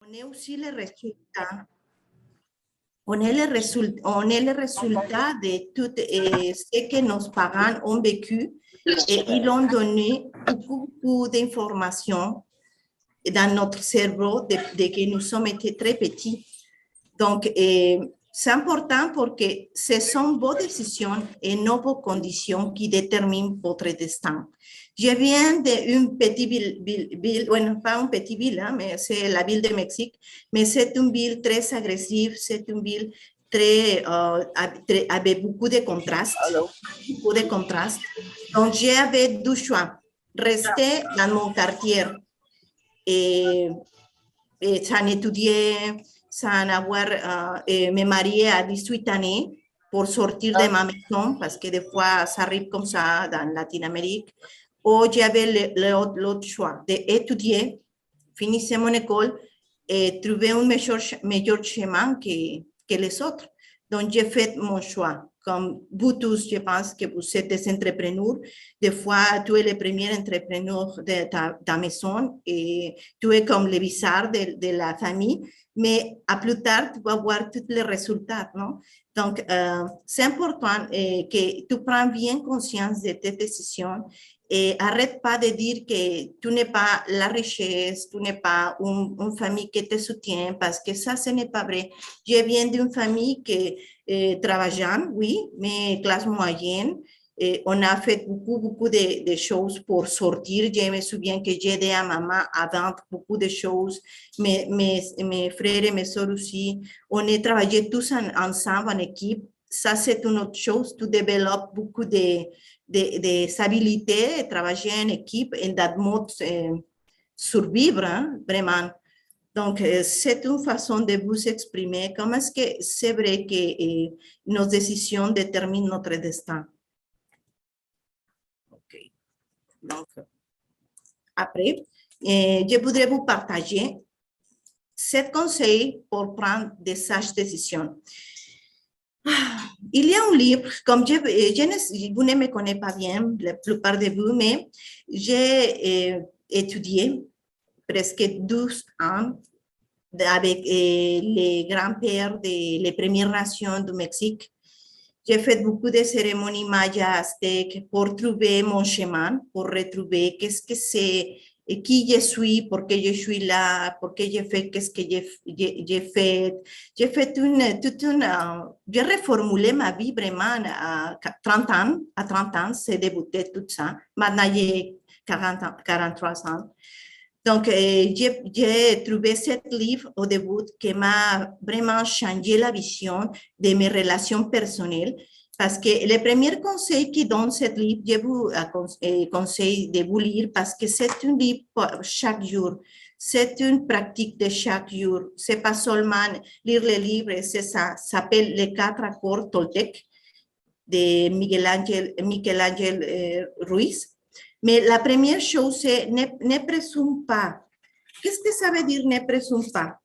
On est aussi les résultats. On est le résultat de tout ce que nos parents ont vécu et ils ont donné beaucoup d'informations dans notre cerveau de que nous sommes été très petits. Donc, c'est important parce que ce sont vos décisions et non vos conditions qui déterminent votre destin. Je viens d'une petite ville, bueno, pas une petite ville, hein, mais c'est la ville de Mexique, mais c'est une ville très agressive, c'est une ville avec beaucoup de contrastes. Beaucoup de contrastes. Donc, j'avais deux choix. Rester dans mon quartier et sans étudier, sans avoir, me marier à 18 années pour sortir de ma maison, parce que des fois, ça arrive comme ça dans Latine-Amérique. Ou j'avais l'autre choix d'étudier, finir mon école et trouver un meilleur chemin que les autres. Donc, j'ai fait mon choix. Comme vous tous, je pense que vous êtes des entrepreneurs. Des fois, tu es le premier entrepreneur de ta maison et tu es comme le bizarre de la famille. Mais à plus tard, tu vas voir tous les résultats, non? Donc, c'est important que tu prends bien conscience de tes décisions et arrête pas de dire que tu n'es pas la richesse, tu n'es pas une famille qui te soutient, parce que ça, ce n'est pas vrai. Je viens d'une famille qui travaillant, oui, mais classe moyenne. On a fait beaucoup de choses pour sortir. Je me souviens que j'ai aidé à maman à vendre beaucoup de choses. Mes frères et mes soeurs aussi. On a travaillé tous ensemble en équipe. Ça, c'est une autre chose. Tu développes beaucoup de habilités, travailler en équipe et dans mode survivre, hein, vraiment. Donc, c'est une façon de vous exprimer comment est-ce que c'est vrai que nos décisions déterminent notre destin. OK. Donc, après, je voudrais vous partager 7 conseils pour prendre de sages décisions. Il y a un livre, comme vous ne me connaissez pas bien, la plupart de vous, mais j'ai étudié presque 12 ans avec les grands-pères des Premières Nations du Mexique. J'ai fait beaucoup de cérémonies mayas, aztèques pour trouver mon chemin, pour retrouver qu'est-ce que c'est, et qui je suis, pourquoi je suis là, pourquoi j'ai fait qu'est-ce que j'ai fait. J'ai fait j'ai reformulé ma vie vraiment à 30 ans. À 30 ans, c'est débuté tout ça. Maintenant, j'ai 43 ans. Donc, j'ai trouvé ce livre au début qui m'a vraiment changé la vision de mes relations personnelles, parce que le premier conseil qui donne ce livre, je vous conseille de vous lire parce que c'est un livre chaque jour. C'est une pratique de chaque jour. C'est pas seulement lire le livre, c'est ça. Ça s'appelle Les 4 accords Toltec de Miguel Ángel Ruiz. Mais la première chose, c'est ne présume pas. Qu'est-ce que ça veut dire ne présume pas?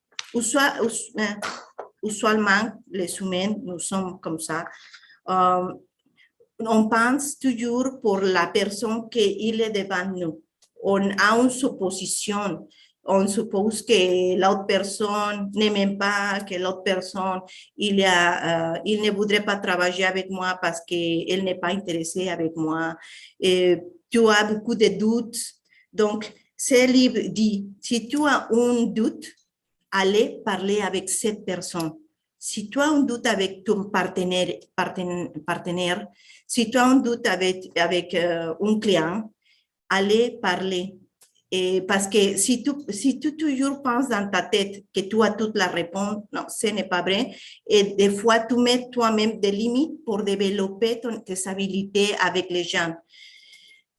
Usuellement, les humains, nous sommes comme ça. On pense toujours pour la personne qui est devant nous. On a une supposition. On suppose que l'autre personne ne m'aime pas, que l'autre personne, il ne voudrait pas travailler avec moi parce qu'elle n'est pas intéressée avec moi. Et tu as beaucoup de doutes. Donc, ce livre dit, si tu as un doute, allez parler avec cette personne. Si tu as un doute avec ton partenaire, si tu as un doute avec un client, allez parler. Et parce que si tu toujours penses dans ta tête que tu as toute la réponse, non, ce n'est pas vrai. Et des fois, tu mets toi-même des limites pour développer tes habilités avec les gens.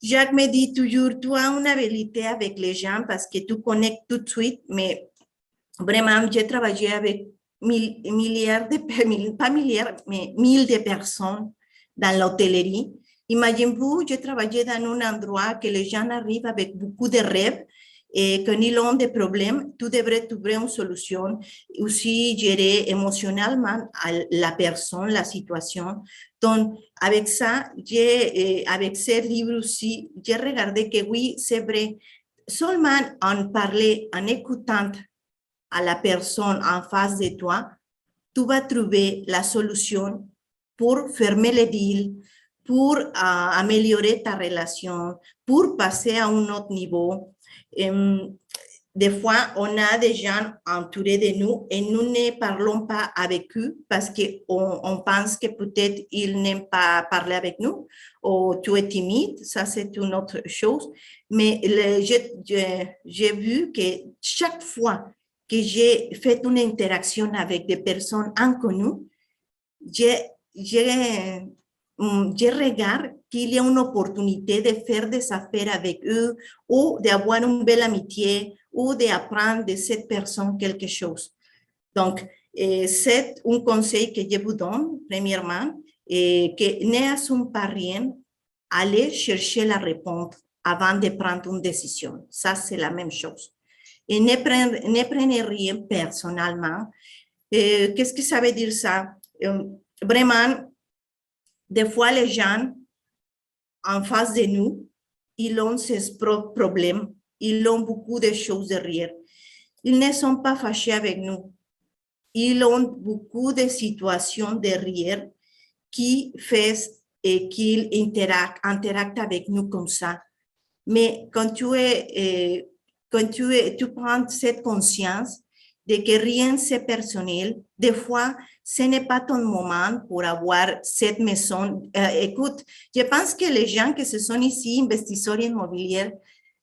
Jacques me dit toujours, tu as une habilité avec les gens parce que tu connectes tout de suite, mais vraiment, j'ai travaillé avec milliards pas milliards, mais 1000 de personnes dans l'hôtellerie. Imaginez-vous, j'ai travaillé dans un endroit que les gens arrivent avec beaucoup de rêves et quand ils ont des problèmes, tu devrais trouver une solution. Aussi, gérer émotionnellement la personne, la situation. Donc, avec ça, avec ces livres aussi, j'ai regardé que oui, c'est vrai. Seulement en parler, en écoutant à la personne en face de toi, tu vas trouver la solution pour fermer les deals, pour améliorer ta relation, pour passer à un autre niveau. Des fois, on a des gens entourés de nous et nous ne parlons pas avec eux parce qu'on pense que peut-être ils n'aiment pas parler avec nous ou tu es timide, ça c'est une autre chose. Mais j'ai vu que chaque fois que j'ai fait une interaction avec des personnes inconnues, je regarde qu'il y a une opportunité de faire des affaires avec eux ou d'avoir une belle amitié ou d'apprendre de cette personne quelque chose. Donc, c'est un conseil que je vous donne, premièrement, que n'assume pas rien, allez chercher la réponse avant de prendre une décision. Ça, c'est la même chose. Et ne prenez rien personnellement. Qu'est-ce que ça veut dire ça? Vraiment, des fois, les gens en face de nous, ils ont ses propres problèmes, ils ont beaucoup de choses derrière. Ils ne sont pas fâchés avec nous. Ils ont beaucoup de situations derrière qui font et qu'ils interactent avec nous comme ça. Mais quand tu prends cette conscience de que rien c'est personnel, des fois, ce n'est pas ton moment pour avoir cette maison. Écoute, je pense que les gens qui se sont ici, investisseurs immobiliers,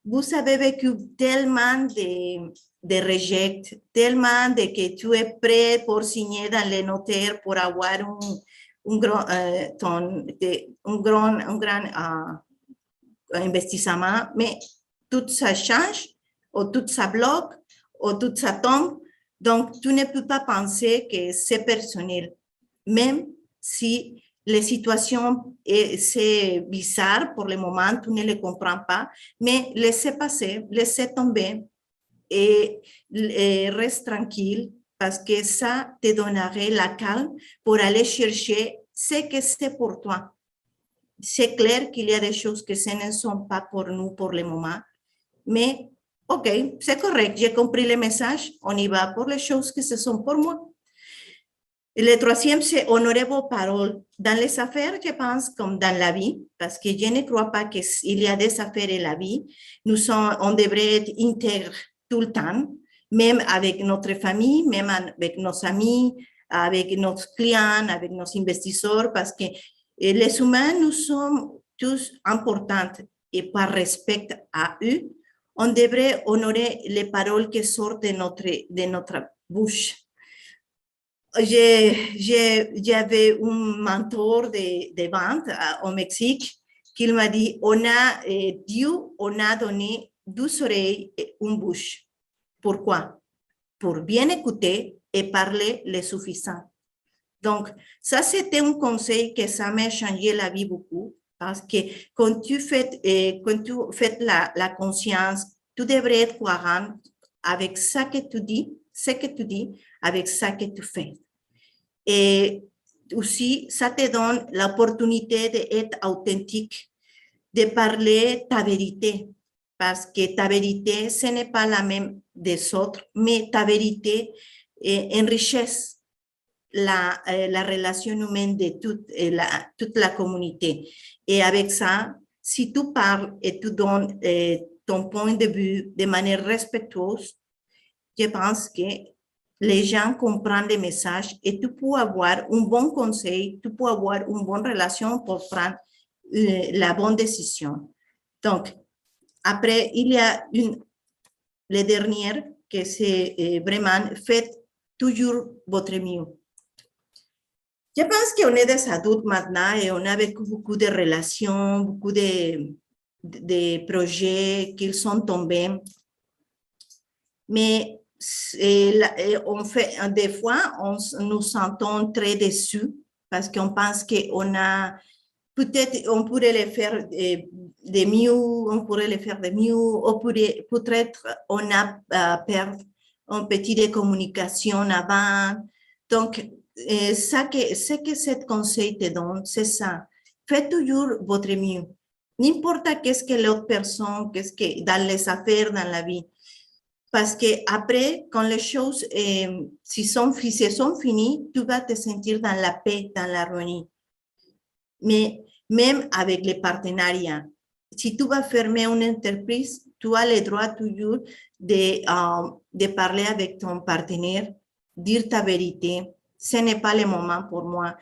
vous avez vécu tellement de rejets, tellement de que tu es prêt pour signer dans les notaires pour avoir un grand investissement, mais tout ça change, ou tout ça bloque, ou tout ça tombe. Donc, tu ne peux pas penser que c'est personnel, même si les situations, c'est bizarre pour le moment, tu ne les comprends pas, mais laissez passer, laissez tomber et reste tranquille parce que ça te donnerait la calme pour aller chercher ce que c'est pour toi. C'est clair qu'il y a des choses que ce ne sont pas pour nous pour le moment, mais ok, c'est correct, j'ai compris le message, on y va pour les choses que ce sont pour moi. Et le troisième, c'est honorer vos paroles. Dans les affaires, je pense, comme dans la vie, parce que je ne crois pas qu'il y a des affaires et la vie, on devrait être intègre tout le temps, même avec notre famille, même avec nos amis, avec nos clients, avec nos investisseurs, parce que les humains, nous sommes tous importants et par respect à eux, on devrait honorer les paroles qui sortent de notre bouche. J'avais un mentor de vente au Mexique qui m'a dit, Dieu on a donné 12 oreilles et une bouche. Pourquoi? Pour bien écouter et parler le suffisant. Donc, ça, c'était un conseil que ça m'a changé la vie beaucoup parce que quand tu fais la conscience, tu devrais être cohérent avec ce que tu dis, avec ce que tu fais. Et aussi, ça te donne l'opportunité d'être authentique, de parler ta vérité, parce que ta vérité, ce n'est pas la même des autres, mais ta vérité enrichisse la relation humaine de toute la communauté. Et avec ça, si tu parles et tu donnes ton point de vue de manière respectueuse, je pense que les gens comprennent les messages et tu peux avoir un bon conseil, tu peux avoir une bonne relation pour prendre la bonne décision. Donc, après, il y a les dernières que c'est vraiment faites toujours votre mieux. Je pense qu'on est des adultes maintenant et on a vécu beaucoup de relations, beaucoup de projets qui sont tombés. Mais on fait, des fois, nous sentons très déçus parce qu'on pense qu'on a, peut-être on pourrait les faire de mieux, on pourrait les faire de mieux, ou peut-être on a perdu un petit de communication avant. Donc, ce que ce conseil te donne, c'est ça. Faites toujours votre mieux. N'importe qu'est-ce que l'autre personne, qu'est-ce que dans les affaires, dans la vie. Parce que après, quand les choses, si sont finies, tu vas te sentir dans la paix, dans l'harmonie. Mais même avec les partenariats, si tu vas fermer une entreprise, tu as le droit toujours de parler avec ton partenaire, dire ta vérité. Ce n'est pas le moment pour moi.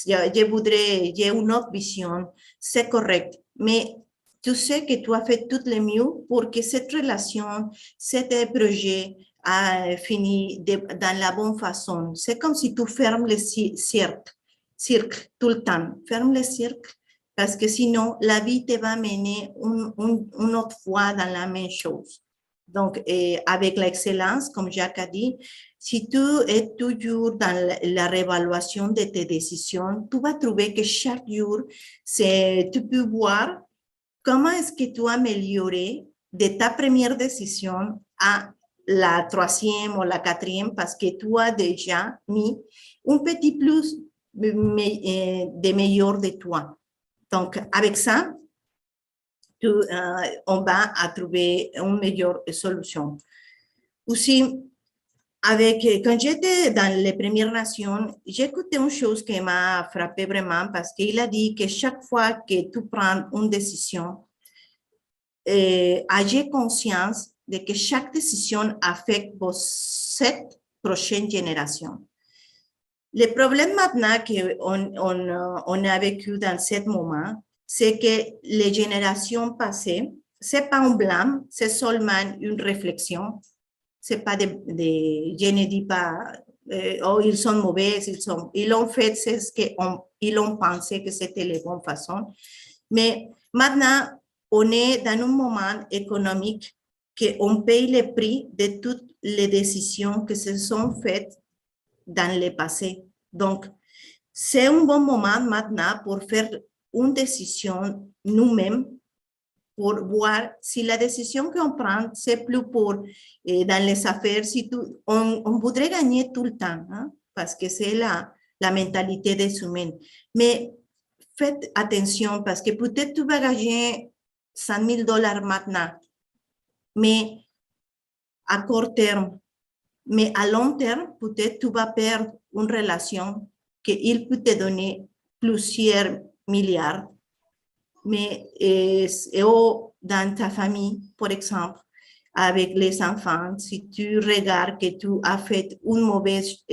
J'ai une autre vision, c'est correct. Mais tu sais que tu as fait tout le mieux pour que cette relation, cet projet a fini dans la bonne façon. C'est comme si tu fermes le cercle tout le temps. Ferme le cercle parce que sinon, la vie te va mener une autre fois dans la même chose. Donc, avec l'excellence, comme Jacques a dit, si tu es toujours dans la réévaluation de tes décisions, tu vas trouver que chaque jour, tu peux voir comment est-ce que tu as amélioré de ta première décision à la troisième ou la quatrième parce que tu as déjà mis un petit plus de meilleur de toi. Donc, avec ça, on va à trouver une meilleure solution. Aussi, quand j'étais dans les Premières Nations, j'ai écouté une chose qui m'a frappé vraiment parce qu'il a dit que chaque fois que tu prends une décision, ayez conscience de que chaque décision affecte vos 7 prochaines générations. Le problème maintenant qu'on a vécu dans ce moment, c'est que les générations passées, c'est pas un blâme, c'est seulement une réflexion. C'est pas je ne dis pas, oh, ils sont mauvais, ils ont fait ce qu'ils ont pensé que c'était la bonne façon. Mais maintenant, on est dans un moment économique qu'on paye le prix de toutes les décisions qui se sont faites dans le passé. Donc, c'est un bon moment maintenant pour faire une décision nous-mêmes, pour voir si la décision qu'on prend, c'est plus pour dans les affaires, si on voudrait gagner tout le temps, hein, parce que c'est la mentalité des humains. Mais faites attention parce que peut-être tu vas gagner $100,000 maintenant, mais à court terme. Mais à long terme, peut-être tu vas perdre une relation qu'il peut te donner plusieurs milliards. Mais dans ta famille, par exemple, avec les enfants, si tu regardes que tu as fait une mauvaise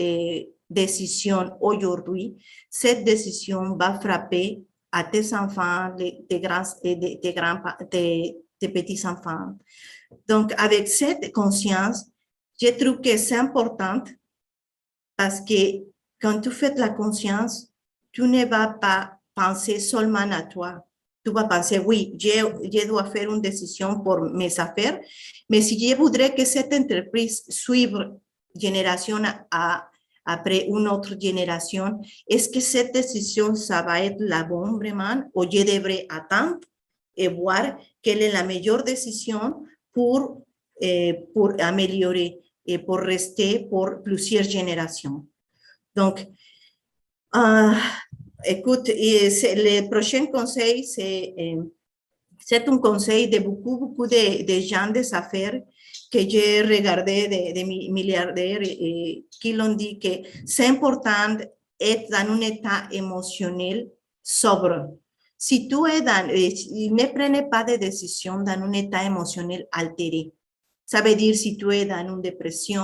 décision aujourd'hui, cette décision va frapper à tes enfants, tes petits-enfants. Donc, avec cette conscience, je trouve que c'est important parce que quand tu fais la conscience, tu ne vas pas penser seulement à toi. Tu vas penser, oui, je dois faire une décision pour mes affaires, mais si je voudrais que cette entreprise suive génération après une autre génération, est-ce que cette décision, ça va être la bonne vraiment ou je devrais attendre et voir quelle est la meilleure décision pour améliorer et pour rester pour plusieurs générations. Donc, écoute, le prochain conseil, c'est un conseil de beaucoup de gens des affaires que j'ai regardé, des milliardaires qui l'ont dit que c'est important d'être dans un état émotionnel sobre. Si tu es ne prenez pas de décision dans un état émotionnel altéré. Ça veut dire si tu es dans une dépression,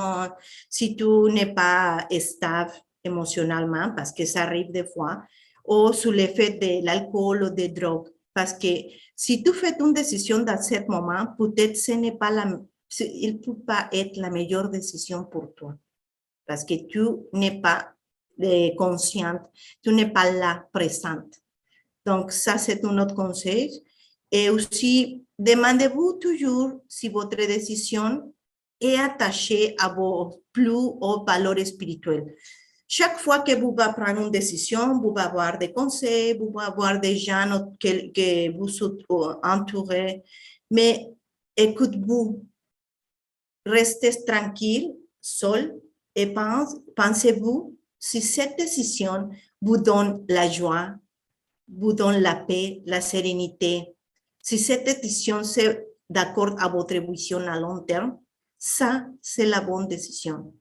si tu n'es pas stable émotionnellement, parce que ça arrive des fois, ou sous l'effet de l'alcool ou des drogues. Parce que si tu fais une décision dans ce moment, peut-être il ne peut pas être la meilleure décision pour toi. Parce que tu n'es pas consciente, tu n'es pas là, présente. Donc, ça, c'est un autre conseil. Et aussi, demandez-vous toujours si votre décision est attachée à vos plus hauts valeurs spirituelles. Chaque fois que vous allez prendre une décision, vous allez avoir des conseils, vous allez avoir des gens que vous entourez. Mais écoutez-vous, restez tranquille, seul, et pensez-vous si cette décision vous donne la joie, vous donne la paix, la sérénité. Si cette décision c'est d'accord à votre vision à long terme, Ça, c'est la bonne décision.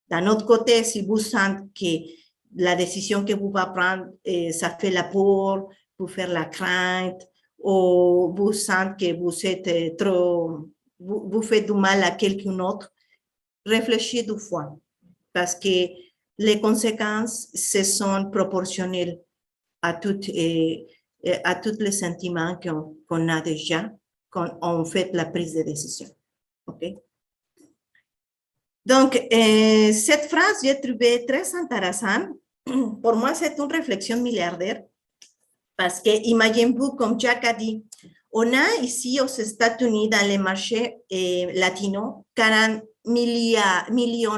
D'un autre côté, si vous sentez que la décision que vous allez prendre, ça fait la peur, vous faire la crainte, ou vous sentez que vous êtes trop, vous faites du mal à quelqu'un d'autre, réfléchissez 2 fois, parce que les conséquences, ce sont proportionnelles à tous les sentiments qu'on a déjà quand on fait la prise de décision. Okay? Donc, cette phrase, j'ai trouvé très intéressante. Pour moi, c'est une réflexion milliardaire parce que, imaginez-vous, comme Jack a dit, on a ici aux États-Unis, dans les marchés latinos, 40 millions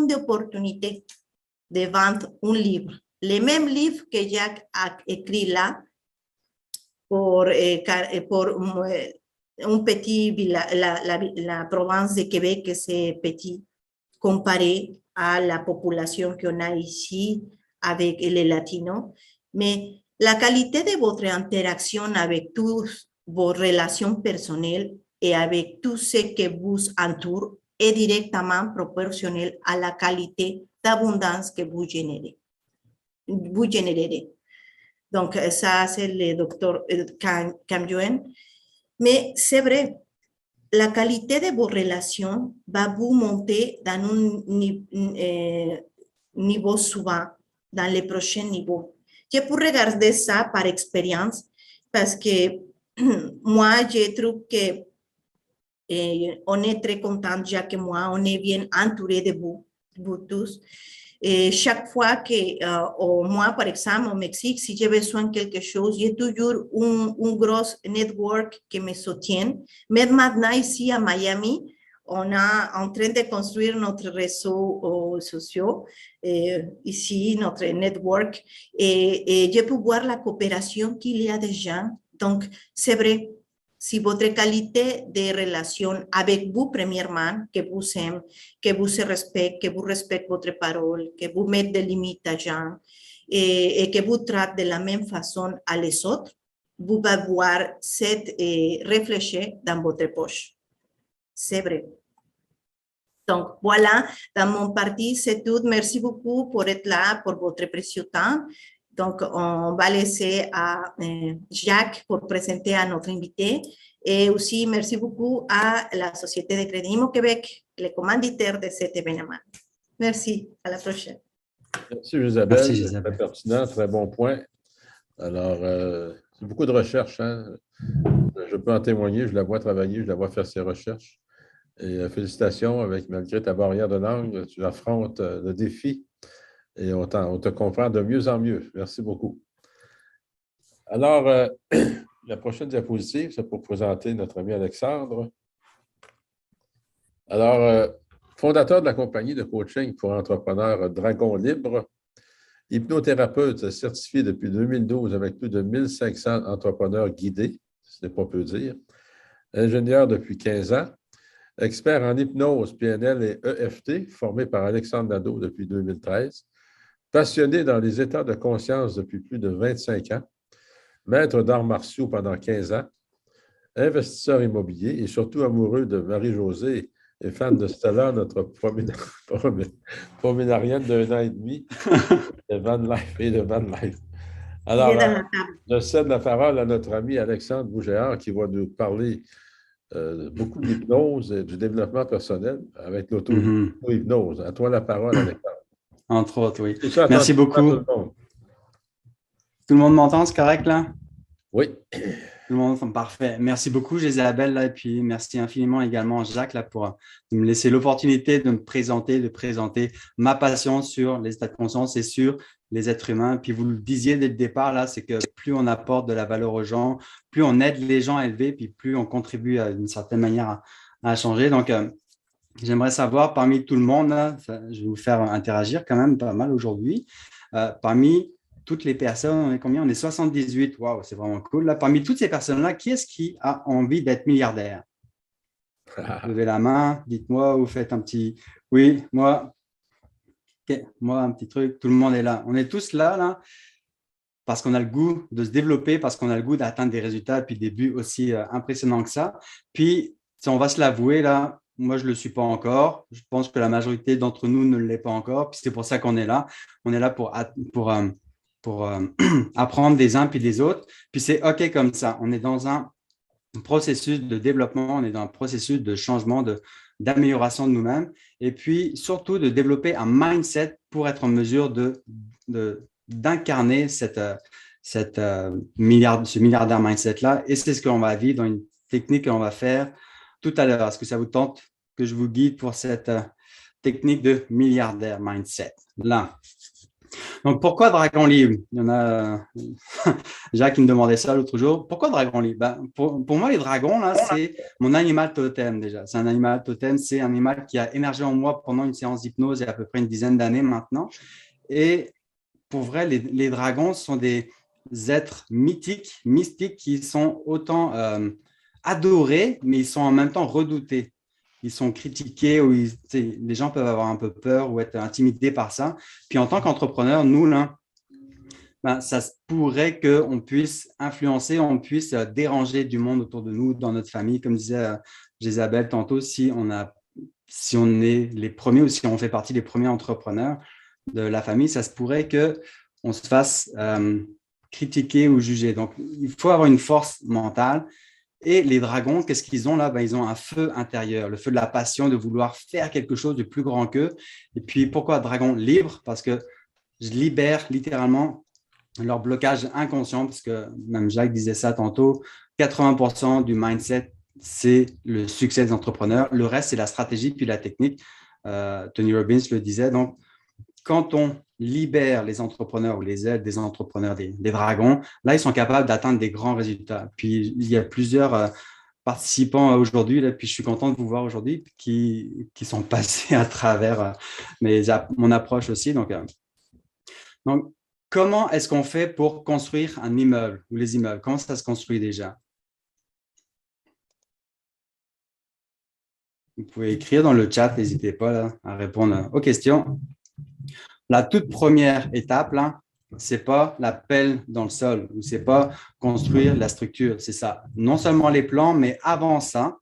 d'opportunités de vendre un livre. Le même livre que Jack a écrit là pour un petit village, la province de Québec, c'est petit comparé à la population qu'on a ici avec les latinos. Mais la qualité de votre interaction avec toutes vos relations personnelles et avec tout ce qui vous entoure est directement proportionnelle à la qualité d'abondance que vous générez. Donc, ça, c'est le docteur Cam Yuen. Mais c'est vrai, la qualité de vos relations va vous monter dans un niveau souvent, dans les prochains niveaux. Je peux regarder ça par expérience parce que moi, je trouve que on est très content, Jacques et moi, on est bien entouré de vous tous. Et chaque fois que, moi, par exemple, au Mexique, si j'ai besoin de quelque chose, j'ai toujours un gros network qui me soutient. Mais maintenant, ici à Miami, on est en train de construire notre réseau social, ici, notre network, et je peux voir la coopération qu'il y a des gens. Donc, c'est vrai, si votre qualité de relation avec vous, premièrement, que vous aimez, que vous respectez votre parole, que vous mettez des limites à gens et que vous traitez de la même façon à les autres, vous allez voir cette réfléchir dans votre poche. C'est vrai. Donc, voilà, dans mon parti, c'est tout. Merci beaucoup pour être là, pour votre précieux temps. Donc, on va laisser à Jacques pour présenter à notre invité. Et aussi, merci beaucoup à la Société de Crédit Immo Québec, le commanditaire de cet événement. Merci, à la prochaine. Merci, Isabelle. Merci, Isabelle. Très pertinent, très bon point. Alors, c'est beaucoup de recherches. Hein? Je peux en témoigner, je la vois travailler, je la vois faire ses recherches. Et félicitations, malgré ta barrière de langue, tu affrontes le défi et on te comprend de mieux en mieux. Merci beaucoup. Alors, la prochaine diapositive, c'est pour présenter notre ami Alexandre. Alors, fondateur de la compagnie de coaching pour entrepreneurs Dragon Libre, hypnothérapeute certifié depuis 2012 avec plus de 1500 entrepreneurs guidés, ce n'est pas peu dire, ingénieur depuis 15 ans, expert en hypnose, PNL et EFT, formé par Alexandre Nadeau depuis 2013, passionné dans les états de conscience depuis plus de 25 ans, maître d'arts martiaux pendant 15 ans, investisseur immobilier et surtout amoureux de Marie-Josée et fan de Stella, notre proménarienne d'1 an et demi de Van Life. Alors, je cède la parole à notre ami Alexandre Bougéard qui va nous parler beaucoup d'hypnose et du développement personnel avec l'auto-hypnose. À toi la parole, Alexandre. Entre autres, oui. Merci beaucoup. Tout le monde m'entend, c'est correct là? Oui. Tout le monde, parfait. Merci beaucoup, Isabelle, là, et puis merci infiniment également, Jacques, là, pour me laisser l'opportunité de me présenter, de présenter ma passion sur les états de conscience et sur les êtres humains. Puis vous le disiez dès le départ, là, c'est que plus on apporte de la valeur aux gens, plus on aide les gens à élever, puis plus on contribue d'une certaine manière à changer. Donc, j'aimerais savoir, parmi tout le monde, là, je vais vous faire interagir quand même pas mal aujourd'hui, parmi toutes les personnes, on est combien? On est 78. Waouh, c'est vraiment cool. Là, parmi toutes ces personnes-là, qui est-ce qui a envie d'être milliardaire? Levez la main, dites-moi, vous faites un petit… Oui, moi. Okay. Moi, un petit truc. Tout le monde est là. On est tous là, parce qu'on a le goût de se développer, parce qu'on a le goût d'atteindre des résultats, puis des buts aussi impressionnants que ça. Puis, si on va se l'avouer, là, moi, je ne le suis pas encore. Je pense que la majorité d'entre nous ne l'est pas encore. Puis c'est pour ça qu'on est là. On est là pour apprendre des uns puis des autres. Puis c'est OK comme ça. On est dans un processus de développement, on est dans un processus de changement, d'amélioration de nous-mêmes. Et puis surtout de développer un mindset pour être en mesure d'incarner ce milliardaire mindset-là. Et c'est ce qu'on va vivre dans une technique qu'on va faire tout à l'heure. Est-ce que ça vous tente que je vous guide pour cette technique de milliardaire mindset là? Donc, pourquoi Dragon Libre? Il y en a Jacques qui me demandait ça l'autre jour. Pourquoi Dragon Libre? Pour moi, les dragons, là, c'est mon animal totem déjà. C'est un animal totem, c'est un animal qui a émergé en moi pendant une séance d'hypnose il y a à peu près une dizaine d'années maintenant. Et pour vrai, les dragons sont des êtres mythiques, mystiques, qui sont autant adorés, mais ils sont en même temps redoutés. Ils sont critiqués, ou les gens peuvent avoir un peu peur ou être intimidés par ça. Puis en tant qu'entrepreneur, nous, là, ça se pourrait qu'on puisse influencer, on puisse déranger du monde autour de nous, dans notre famille. Comme disait Isabelle tantôt, si on est les premiers ou si on fait partie des premiers entrepreneurs de la famille, ça se pourrait qu'on se fasse critiquer ou juger. Donc, il faut avoir une force mentale. Et les dragons, qu'est-ce qu'ils ont là? Ils ont un feu intérieur, le feu de la passion, de vouloir faire quelque chose de plus grand qu'eux. Et puis, pourquoi dragon libre? Parce que je libère littéralement leur blocage inconscient, parce que même Jacques disait ça tantôt, 80% du mindset, c'est le succès des entrepreneurs. Le reste, c'est la stratégie puis la technique. Tony Robbins le disait. Donc, quand on libère les entrepreneurs ou les aides des entrepreneurs, des dragons, là, ils sont capables d'atteindre des grands résultats. Puis, il y a plusieurs participants aujourd'hui, là, puis je suis content de vous voir aujourd'hui, qui sont passés à travers mon approche aussi. Donc, comment est-ce qu'on fait pour construire un immeuble ou les immeubles? Comment ça se construit déjà? Vous pouvez écrire dans le chat, n'hésitez pas là, à répondre aux questions. La toute première étape, là, ce n'est pas la pelle dans le sol ou ce n'est pas construire la structure. C'est ça. Non seulement les plans, mais avant ça,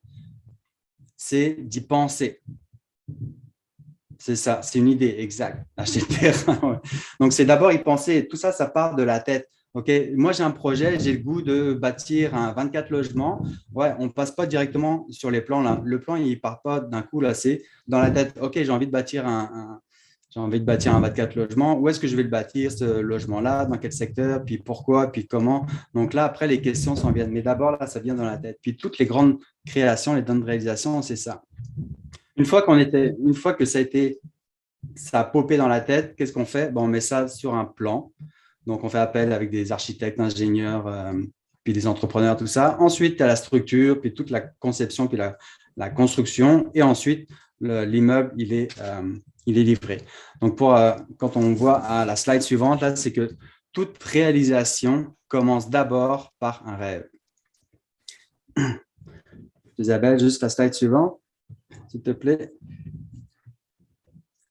c'est d'y penser. C'est ça, c'est une idée exacte. Acheter le terrain. Ouais. Donc, c'est d'abord y penser. Tout ça, ça part de la tête. OK, moi, j'ai un projet, j'ai le goût de bâtir un 24 logements. Ouais, on ne passe pas directement sur les plans là. Le plan, il ne part pas d'un coup là. C'est dans la tête. OK, j'ai envie de bâtir un 24 logements. Où est-ce que je vais le bâtir, ce logement-là? Dans quel secteur? Puis pourquoi? Puis comment? Donc là, après, les questions s'en viennent. Mais d'abord, là, ça vient dans la tête. Puis toutes les grandes créations, les grandes réalisations, c'est ça. Une fois que ça a popé dans la tête, qu'est-ce qu'on fait? On met ça sur un plan. Donc, on fait appel avec des architectes, ingénieurs, puis des entrepreneurs, tout ça. Ensuite, tu as la structure, puis toute la conception, puis la construction. Et ensuite, l'immeuble, il est livré. Donc, quand on voit à la slide suivante, là, c'est que toute réalisation commence d'abord par un rêve. Isabelle, juste la slide suivante, s'il te plaît.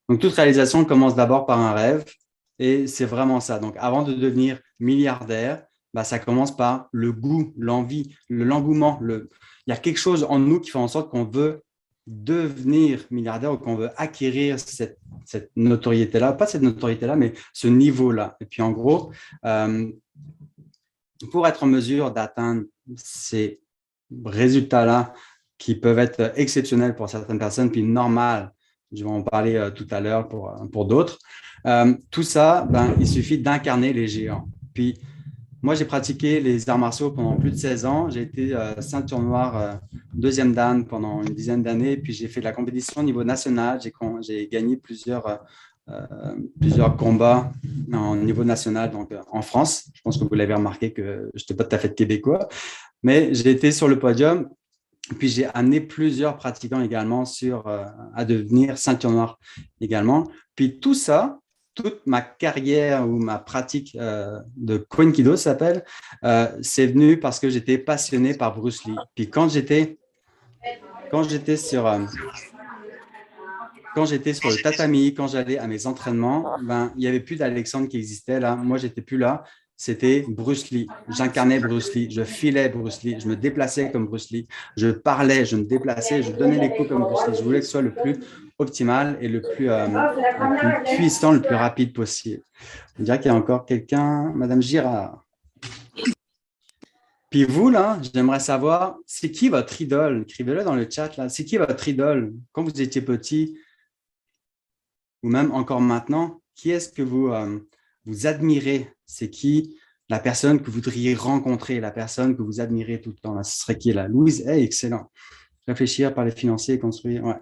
Donc, toute réalisation commence d'abord par un rêve. Et c'est vraiment ça. Donc, avant de devenir milliardaire, ça commence par le goût, l'envie, l'engouement. Il y a quelque chose en nous qui fait en sorte qu'on veut devenir milliardaire ou qu'on veut acquérir cette notoriété-là. Pas cette notoriété-là, mais ce niveau-là. Et puis, en gros, pour être en mesure d'atteindre ces résultats-là qui peuvent être exceptionnels pour certaines personnes, puis normal, je vais en parler tout à l'heure pour d'autres. Tout ça, il suffit d'incarner les géants. Puis, moi, j'ai pratiqué les arts martiaux pendant plus de 16 ans. J'ai été ceinture noire, deuxième dan pendant une dizaine d'années. Puis, j'ai fait de la compétition au niveau national. J'ai gagné plusieurs combats au niveau national, donc en France. Je pense que vous l'avez remarqué que je n'étais pas tout à fait québécois. Mais j'ai été sur le podium. Puis, j'ai amené plusieurs pratiquants également à devenir ceinture noire également. Puis, tout ça, toute ma carrière ou ma pratique de Kwen Kido s'appelle, c'est venu parce que j'étais passionné par Bruce Lee. Puis, quand j'étais sur le tatami, quand j'allais à mes entraînements, il n'y avait plus d'Alexandre qui existait là. Moi, j'étais plus là. c'était Bruce Lee. J'incarnais Bruce Lee, je filais Bruce Lee, je me déplaçais comme Bruce Lee, je parlais, je me déplaçais, je donnais les coups comme Bruce Lee. Je voulais que ce soit le plus optimal et le plus puissant, le plus rapide possible. On dirait qu'il y a encore quelqu'un, Madame Girard. Puis vous, là, j'aimerais savoir, c'est qui votre idole? Écrivez-le dans le chat, là. C'est qui votre idole? Quand vous étiez petit, ou même encore maintenant, qui est-ce que vous admirez? C'est qui la personne que vous voudriez rencontrer, la personne que vous admirez tout le temps? Là, ce serait qui, là? Louise, hey, excellent. Réfléchir, parler financier, construire, ouais.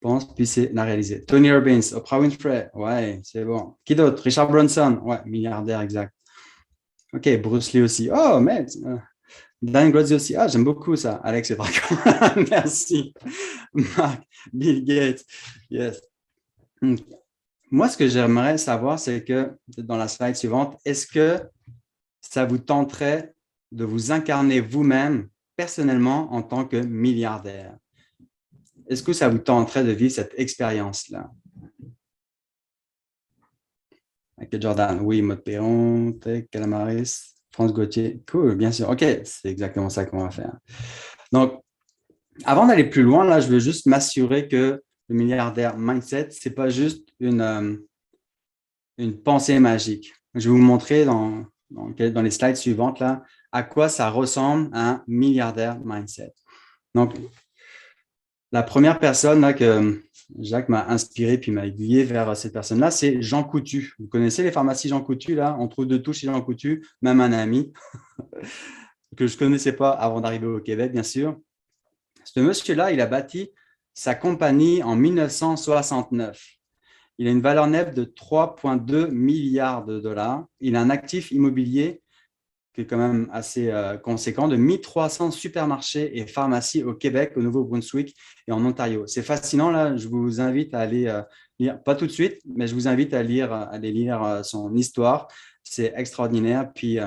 Pense, puis c'est la réaliser. Tony Robbins, Oprah Winfrey, ouais, c'est bon. Qui d'autre? Richard Branson, ouais, milliardaire, exact. OK, Bruce Lee aussi. Oh, mais Dan Grozzi aussi. Ah, j'aime beaucoup ça. Alex et Draco. Merci. Marc, Bill Gates. Yes. Moi, ce que j'aimerais savoir, c'est que dans la slide suivante, est-ce que ça vous tenterait de vous incarner vous-même personnellement en tant que milliardaire? Est-ce que ça vous tenterait de vivre cette expérience-là? Avec Jordan, oui, Maud Perron, Calamaris, France Gauthier. Cool, bien sûr. OK, c'est exactement ça qu'on va faire. Donc, avant d'aller plus loin, là, je veux juste m'assurer que le milliardaire mindset, ce n'est pas juste une pensée magique. Je vais vous montrer dans les slides suivantes là, à quoi ça ressemble un milliardaire mindset. Donc, la première personne là, que Jacques m'a inspiré puis m'a aiguillé vers cette personne-là, c'est Jean Coutu. Vous connaissez les pharmacies Jean Coutu, là? On trouve de tout chez Jean Coutu, même un ami que je ne connaissais pas avant d'arriver au Québec, bien sûr. Ce monsieur-là, il a bâti sa compagnie en 1969. Il a une valeur nette de 3,2 milliards de dollars. Il a un actif immobilier qui est quand même assez conséquent, de 1300 supermarchés et pharmacies au Québec, au Nouveau-Brunswick et en Ontario. C'est fascinant, là. Je vous invite à aller lire, pas tout de suite, mais je vous invite à aller lire son histoire. C'est extraordinaire. Puis,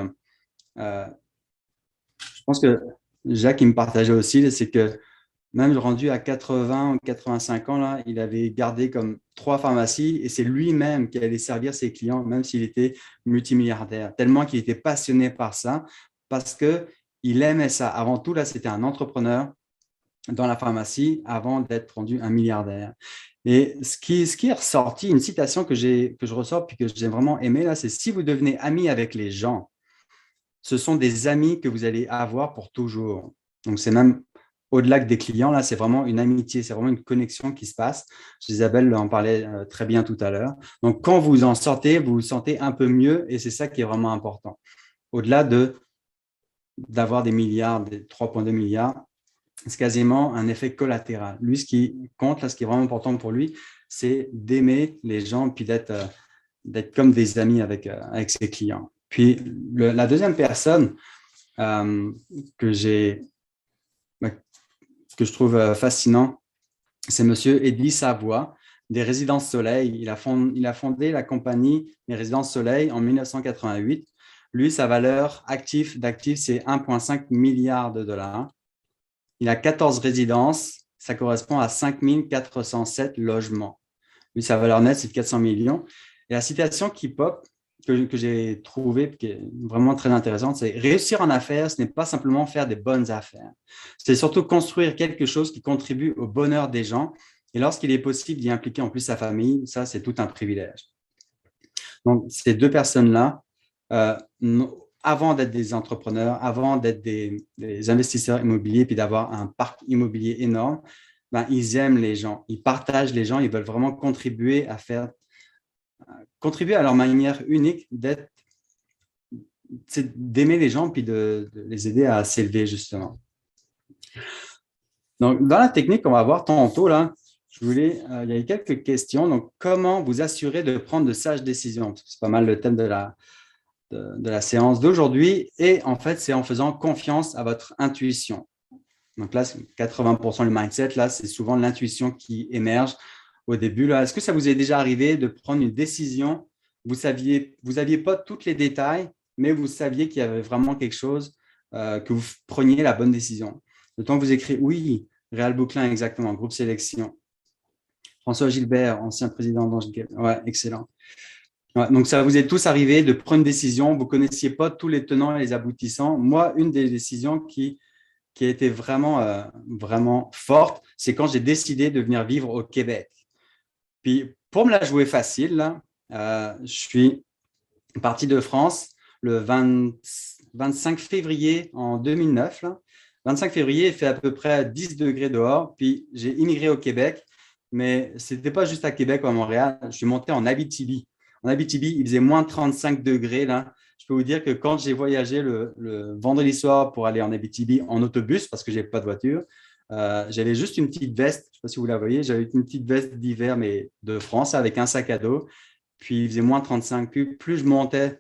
je pense que Jacques, il me partageait aussi, c'est que même rendu à 80 ou 85 ans, là, il avait gardé comme 3 pharmacies et c'est lui-même qui allait servir ses clients, même s'il était multimilliardaire, tellement qu'il était passionné par ça, parce qu'il aimait ça. Avant tout, là, c'était un entrepreneur dans la pharmacie avant d'être rendu un milliardaire. Et ce qui est ressorti, une citation que je ressors puis que j'ai vraiment aimé, là, c'est « Si vous devenez ami avec les gens, ce sont des amis que vous allez avoir pour toujours. » Donc, c'est même au-delà que des clients, là, c'est vraiment une amitié, c'est vraiment une connexion qui se passe. Isabelle en parlait très bien tout à l'heure. Donc, quand vous en sortez, vous vous sentez un peu mieux et c'est ça qui est vraiment important. Au-delà d'avoir des milliards, des 3,2 milliards, c'est quasiment un effet collatéral. Lui, ce qui compte, là, ce qui est vraiment important pour lui, c'est d'aimer les gens puis d'être comme des amis avec ses clients. Puis, la deuxième personne que je trouve fascinant, c'est M. Eddie Savoie, des Résidences Soleil. Il a fondé la compagnie des Résidences Soleil en 1988. Lui, sa valeur d'actifs, c'est 1,5 milliard de dollars. Il a 14 résidences. Ça correspond à 5 407 logements. Lui, sa valeur nette, c'est de 400 millions. Et la citation qui pop, que j'ai trouvée, qui est vraiment très intéressante, c'est « Réussir en affaires, ce n'est pas simplement faire des bonnes affaires. C'est surtout construire quelque chose qui contribue au bonheur des gens. Et lorsqu'il est possible d'y impliquer en plus sa famille, ça, c'est tout un privilège. » Donc, ces deux personnes-là, avant d'être des entrepreneurs, avant d'être des investisseurs immobiliers puis d'avoir un parc immobilier énorme, ben, ils aiment les gens, ils partagent les gens, ils veulent vraiment contribuer à leur manière unique d'aimer les gens puis de les aider à s'élever, justement. Donc, dans la technique qu'on va voir tantôt, là, il y a quelques questions. Donc, comment vous assurer de prendre de sages décisions? C'est pas mal le thème de la séance d'aujourd'hui. Et en fait, c'est en faisant confiance à votre intuition. Donc là, 80% du mindset, là, c'est souvent l'intuition qui émerge au début. Là. Est-ce que ça vous est déjà arrivé de prendre une décision? Vous n'aviez pas tous les détails, mais vous saviez qu'il y avait vraiment quelque chose, que vous preniez la bonne décision. Le temps que vous écrivez, oui, Réal Bouclin, exactement, groupe sélection. François Gilbert, ancien président d'Ange. Ouais, excellent. Ouais, donc, ça vous est tous arrivé de prendre une décision, vous ne connaissiez pas tous les tenants et les aboutissants. Moi, une des décisions qui a été vraiment forte, c'est quand j'ai décidé de venir vivre au Québec. Puis, pour me la jouer facile, là, je suis parti de France le 25 février en 2009. Là. 25 février, il fait à peu près 10 degrés dehors. Puis, j'ai immigré au Québec, mais ce n'était pas juste à Québec ou à Montréal. Je suis monté en Abitibi. En Abitibi, il faisait moins 35 degrés. Là. Je peux vous dire que quand j'ai voyagé le vendredi soir pour aller en Abitibi en autobus, parce que je n'avais pas de voiture, j'avais juste une petite veste, je ne sais pas si vous la voyez, j'avais une petite veste d'hiver, mais de France, avec un sac à dos. Puis il faisait moins 35. Puis plus je montais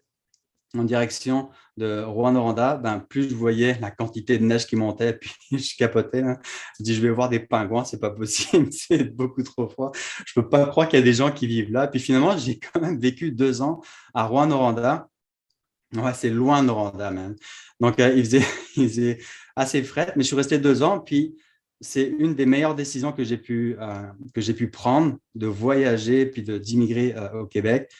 en direction de Rouen-Noranda, ben, plus je voyais la quantité de neige qui montait, puis je capotais. Hein. Je dis, je vais voir des pingouins, c'est pas possible, c'est beaucoup trop froid. Je peux pas croire qu'il y a des gens qui vivent là. Puis finalement, j'ai quand même vécu 2 ans à Rouen-Noranda. Ouais, c'est loin de Noranda, même. Donc, il faisait assez frais, mais je suis resté 2 ans, puis c'est une des meilleures décisions que j'ai pu prendre, de voyager, puis d'immigrer au Québec.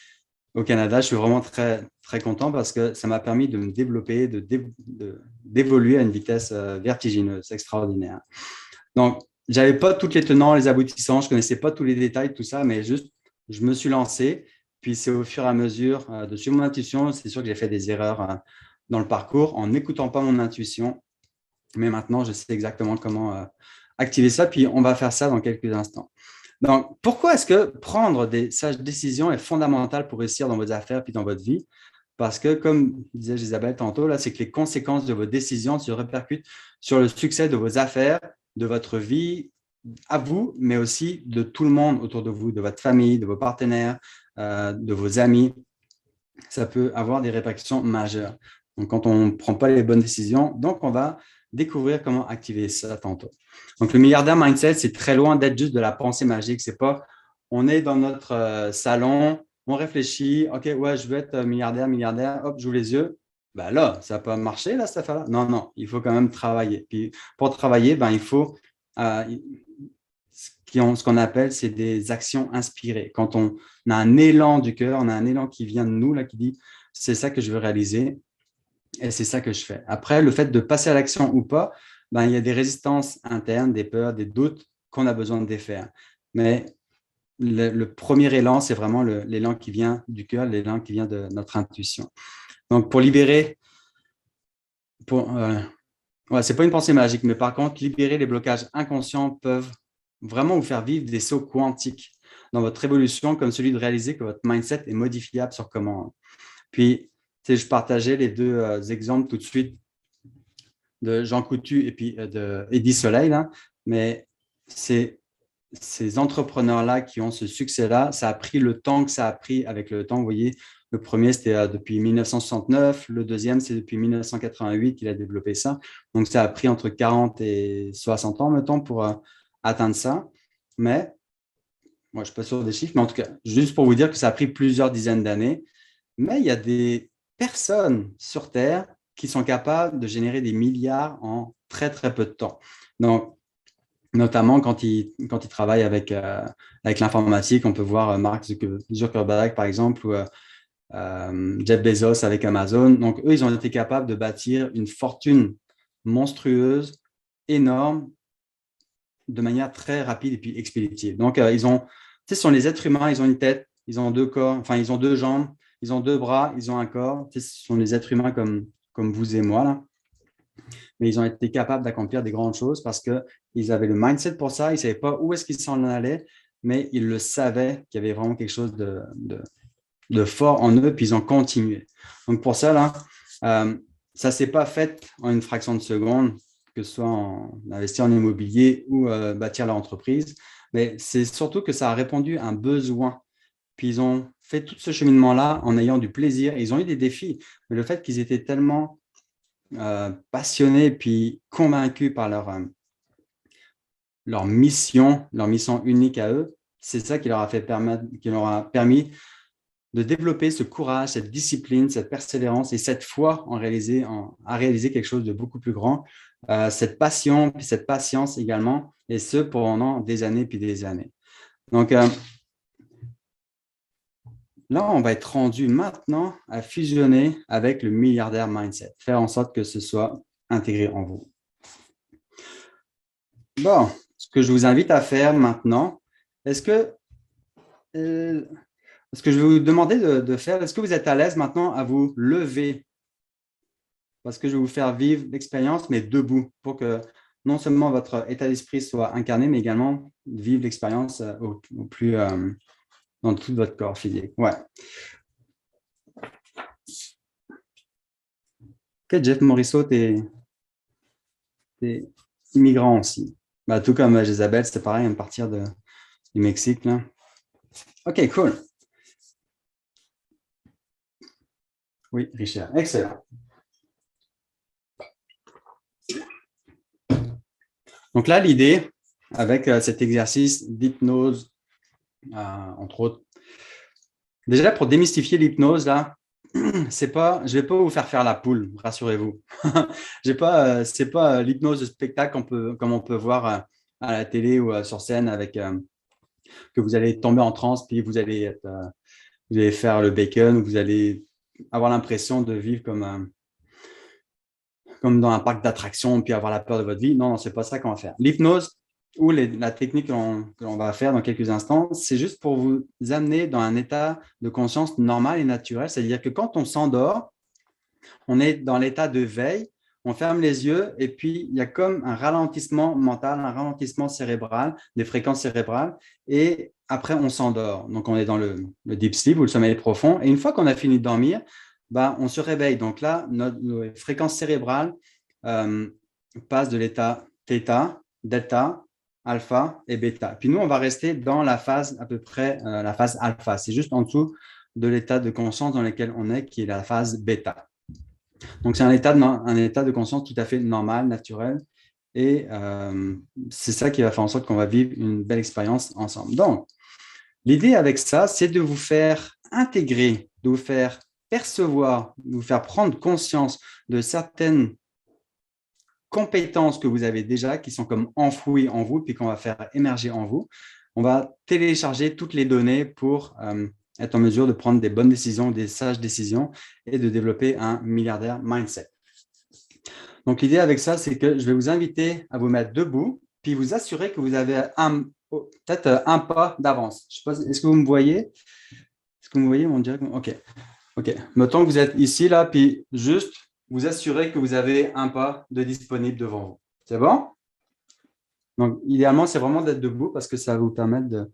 Au Canada, je suis vraiment très, très content parce que ça m'a permis de me développer, d'évoluer à une vitesse vertigineuse, extraordinaire. Donc, je n'avais pas toutes les tenants, les aboutissants, je ne connaissais pas tous les détails, tout ça, mais juste, je me suis lancé. Puis, c'est au fur et à mesure de suivre mon intuition. C'est sûr que j'ai fait des erreurs dans le parcours en n'écoutant pas mon intuition. Mais maintenant, je sais exactement comment activer ça. Puis, on va faire ça dans quelques instants. Donc, pourquoi est-ce que prendre des sages décisions est fondamental pour réussir dans vos affaires puis dans votre vie? Parce que, comme disait Isabelle tantôt, là, c'est que les conséquences de vos décisions se répercutent sur le succès de vos affaires, de votre vie, à vous, mais aussi de tout le monde autour de vous, de votre famille, de vos partenaires, de vos amis. Ça peut avoir des répercussions majeures. Donc, quand on ne prend pas les bonnes décisions, donc on va découvrir comment activer ça tantôt. Donc, le milliardaire mindset, c'est très loin d'être juste de la pensée magique. C'est pas, on est dans notre salon, on réfléchit, OK, ouais, je veux être milliardaire, hop, j'ouvre les yeux. Ben là, ça peut marcher, là, cette affaire-là. Non, non, il faut quand même travailler. Puis, pour travailler, ben, il faut ce qu'on appelle, c'est des actions inspirées. Quand on a un élan du cœur, on a un élan qui vient de nous, là, qui dit, c'est ça que je veux réaliser et c'est ça que je fais. Après, le fait de passer à l'action ou pas, ben, il y a des résistances internes, des peurs, des doutes qu'on a besoin de défaire. Mais le premier élan, c'est vraiment l'élan qui vient du cœur, l'élan qui vient de notre intuition. Donc, pour libérer, c'est pas une pensée magique, mais par contre, libérer les blocages inconscients peuvent vraiment vous faire vivre des sauts quantiques dans votre évolution, comme celui de réaliser que votre mindset est modifiable sur commande. Puis, je partageais les deux exemples tout de suite de Jean Coutu et puis de Eddie Soleil, là, mais ces entrepreneurs-là qui ont ce succès-là, ça a pris le temps que ça a pris avec le temps. Vous voyez, le premier, c'était depuis 1969. Le deuxième, c'est depuis 1988 qu'il a développé ça. Donc, ça a pris entre 40 et 60 ans, mettons, pour atteindre ça. Mais, moi, je ne suis pas sûr des chiffres, mais en tout cas, juste pour vous dire que ça a pris plusieurs dizaines d'années. Mais il y a des personnes sur Terre qui sont capables de générer des milliards en très, très peu de temps. Donc, notamment quand ils travaillent avec l'informatique, on peut voir Mark Zuckerberg, par exemple, ou Jeff Bezos avec Amazon. Donc, eux, ils ont été capables de bâtir une fortune monstrueuse, énorme, de manière très rapide et puis expéditive. Donc, ce sont les êtres humains, ils ont une tête, ils ont 2 corps, enfin, ils ont 2 jambes, ils ont 2 bras, ils ont un corps. Ce sont les êtres humains comme vous et moi, là. Mais ils ont été capables d'accomplir des grandes choses parce qu'ils avaient le mindset pour ça, ils ne savaient pas où est-ce qu'ils s'en allaient, mais ils le savaient qu'il y avait vraiment quelque chose de fort en eux, puis ils ont continué. Donc pour ça, là, ça ne s'est pas fait en une fraction de seconde, que ce soit investir en immobilier ou bâtir leur entreprise, mais c'est surtout que ça a répondu à un besoin. Puis ils ont fait tout ce cheminement-là en ayant du plaisir. Ils ont eu des défis, mais le fait qu'ils étaient tellement passionnés puis convaincus par leur mission unique à eux, c'est ça qui leur a permis de développer ce courage, cette discipline, cette persévérance et cette foi à réaliser quelque chose de beaucoup plus grand, cette passion puis cette patience également, et ce pendant des années puis des années. Donc, là, on va être rendu maintenant à fusionner avec le milliardaire mindset, faire en sorte que ce soit intégré en vous. Bon, ce que je vous invite à faire maintenant, est-ce que je vais vous demander de faire, est-ce que vous êtes à l'aise maintenant à vous lever? Parce que je vais vous faire vivre l'expérience, mais debout, pour que non seulement votre état d'esprit soit incarné, mais également vivre l'expérience au plus dans tout votre corps physique. Ouais. Ok, Jeff Morisseau, t'es immigrant aussi. Bah, tout comme Isabelle, c'est pareil, à partir du Mexique. Là. Ok, cool. Oui, Richard, excellent. Donc là, l'idée, avec cet exercice d'hypnose, entre autres, déjà pour démystifier l'hypnose, là, je ne vais pas vous faire la poule, rassurez-vous. C'est pas l'hypnose de spectacle comme on peut voir à la télé ou sur scène avec que vous allez tomber en transe, puis vous allez faire le bacon, ou vous allez avoir l'impression de vivre comme dans un parc d'attractions, puis avoir la peur de votre vie. Non, ce n'est pas ça qu'on va faire. L'hypnose ou la technique que l'on va faire dans quelques instants, c'est juste pour vous amener dans un état de conscience normal et naturel. C'est-à-dire que quand on s'endort, on est dans l'état de veille, on ferme les yeux et puis il y a comme un ralentissement mental, un ralentissement cérébral, des fréquences cérébrales et après on s'endort. Donc on est dans le deep sleep ou le sommeil profond et une fois qu'on a fini de dormir, on se réveille. Donc là, nos fréquences cérébrales passent de l'état θ, delta, alpha et bêta. Puis nous, on va rester dans la phase à peu près, la phase alpha. C'est juste en dessous de l'état de conscience dans lequel on est, qui est la phase bêta. Donc, c'est un état de conscience tout à fait normal, naturel. Et c'est ça qui va faire en sorte qu'on va vivre une belle expérience ensemble. Donc, l'idée avec ça, c'est de vous faire intégrer, de vous faire percevoir, de vous faire prendre conscience de certaines compétences que vous avez déjà, qui sont comme enfouies en vous, puis qu'on va faire émerger en vous. On va télécharger toutes les données pour être en mesure de prendre des bonnes décisions, des sages décisions et de développer un milliardaire mindset. Donc, l'idée avec ça, c'est que je vais vous inviter à vous mettre debout, puis vous assurer que vous avez peut-être un pas d'avance. Je sais pas, est-ce que vous me voyez? Est-ce que vous me voyez? On dirait que... OK. Mettons que vous êtes ici, là, puis juste vous assurer que vous avez un pas de disponible devant vous. C'est bon? Donc, idéalement, c'est vraiment d'être debout parce que ça va vous permettre de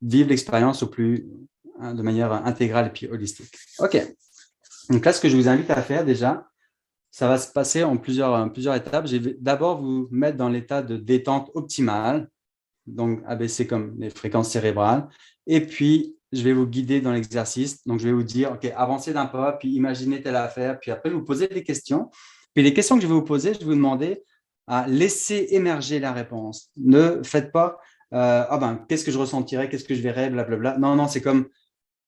vivre l'expérience de manière intégrale et puis holistique. OK. Donc là, ce que je vous invite à faire déjà, ça va se passer en plusieurs étapes. Je vais d'abord vous mettre dans l'état de détente optimale, donc abaisser comme les fréquences cérébrales. Et puis, je vais vous guider dans l'exercice. Donc, je vais vous dire, OK, avancez d'un pas, puis imaginez telle affaire. Puis après, vous posez des questions. Puis les questions que je vais vous poser, je vais vous demander à laisser émerger la réponse. Ne faites pas, qu'est-ce que je ressentirais, qu'est-ce que je verrais, blablabla. Non, c'est comme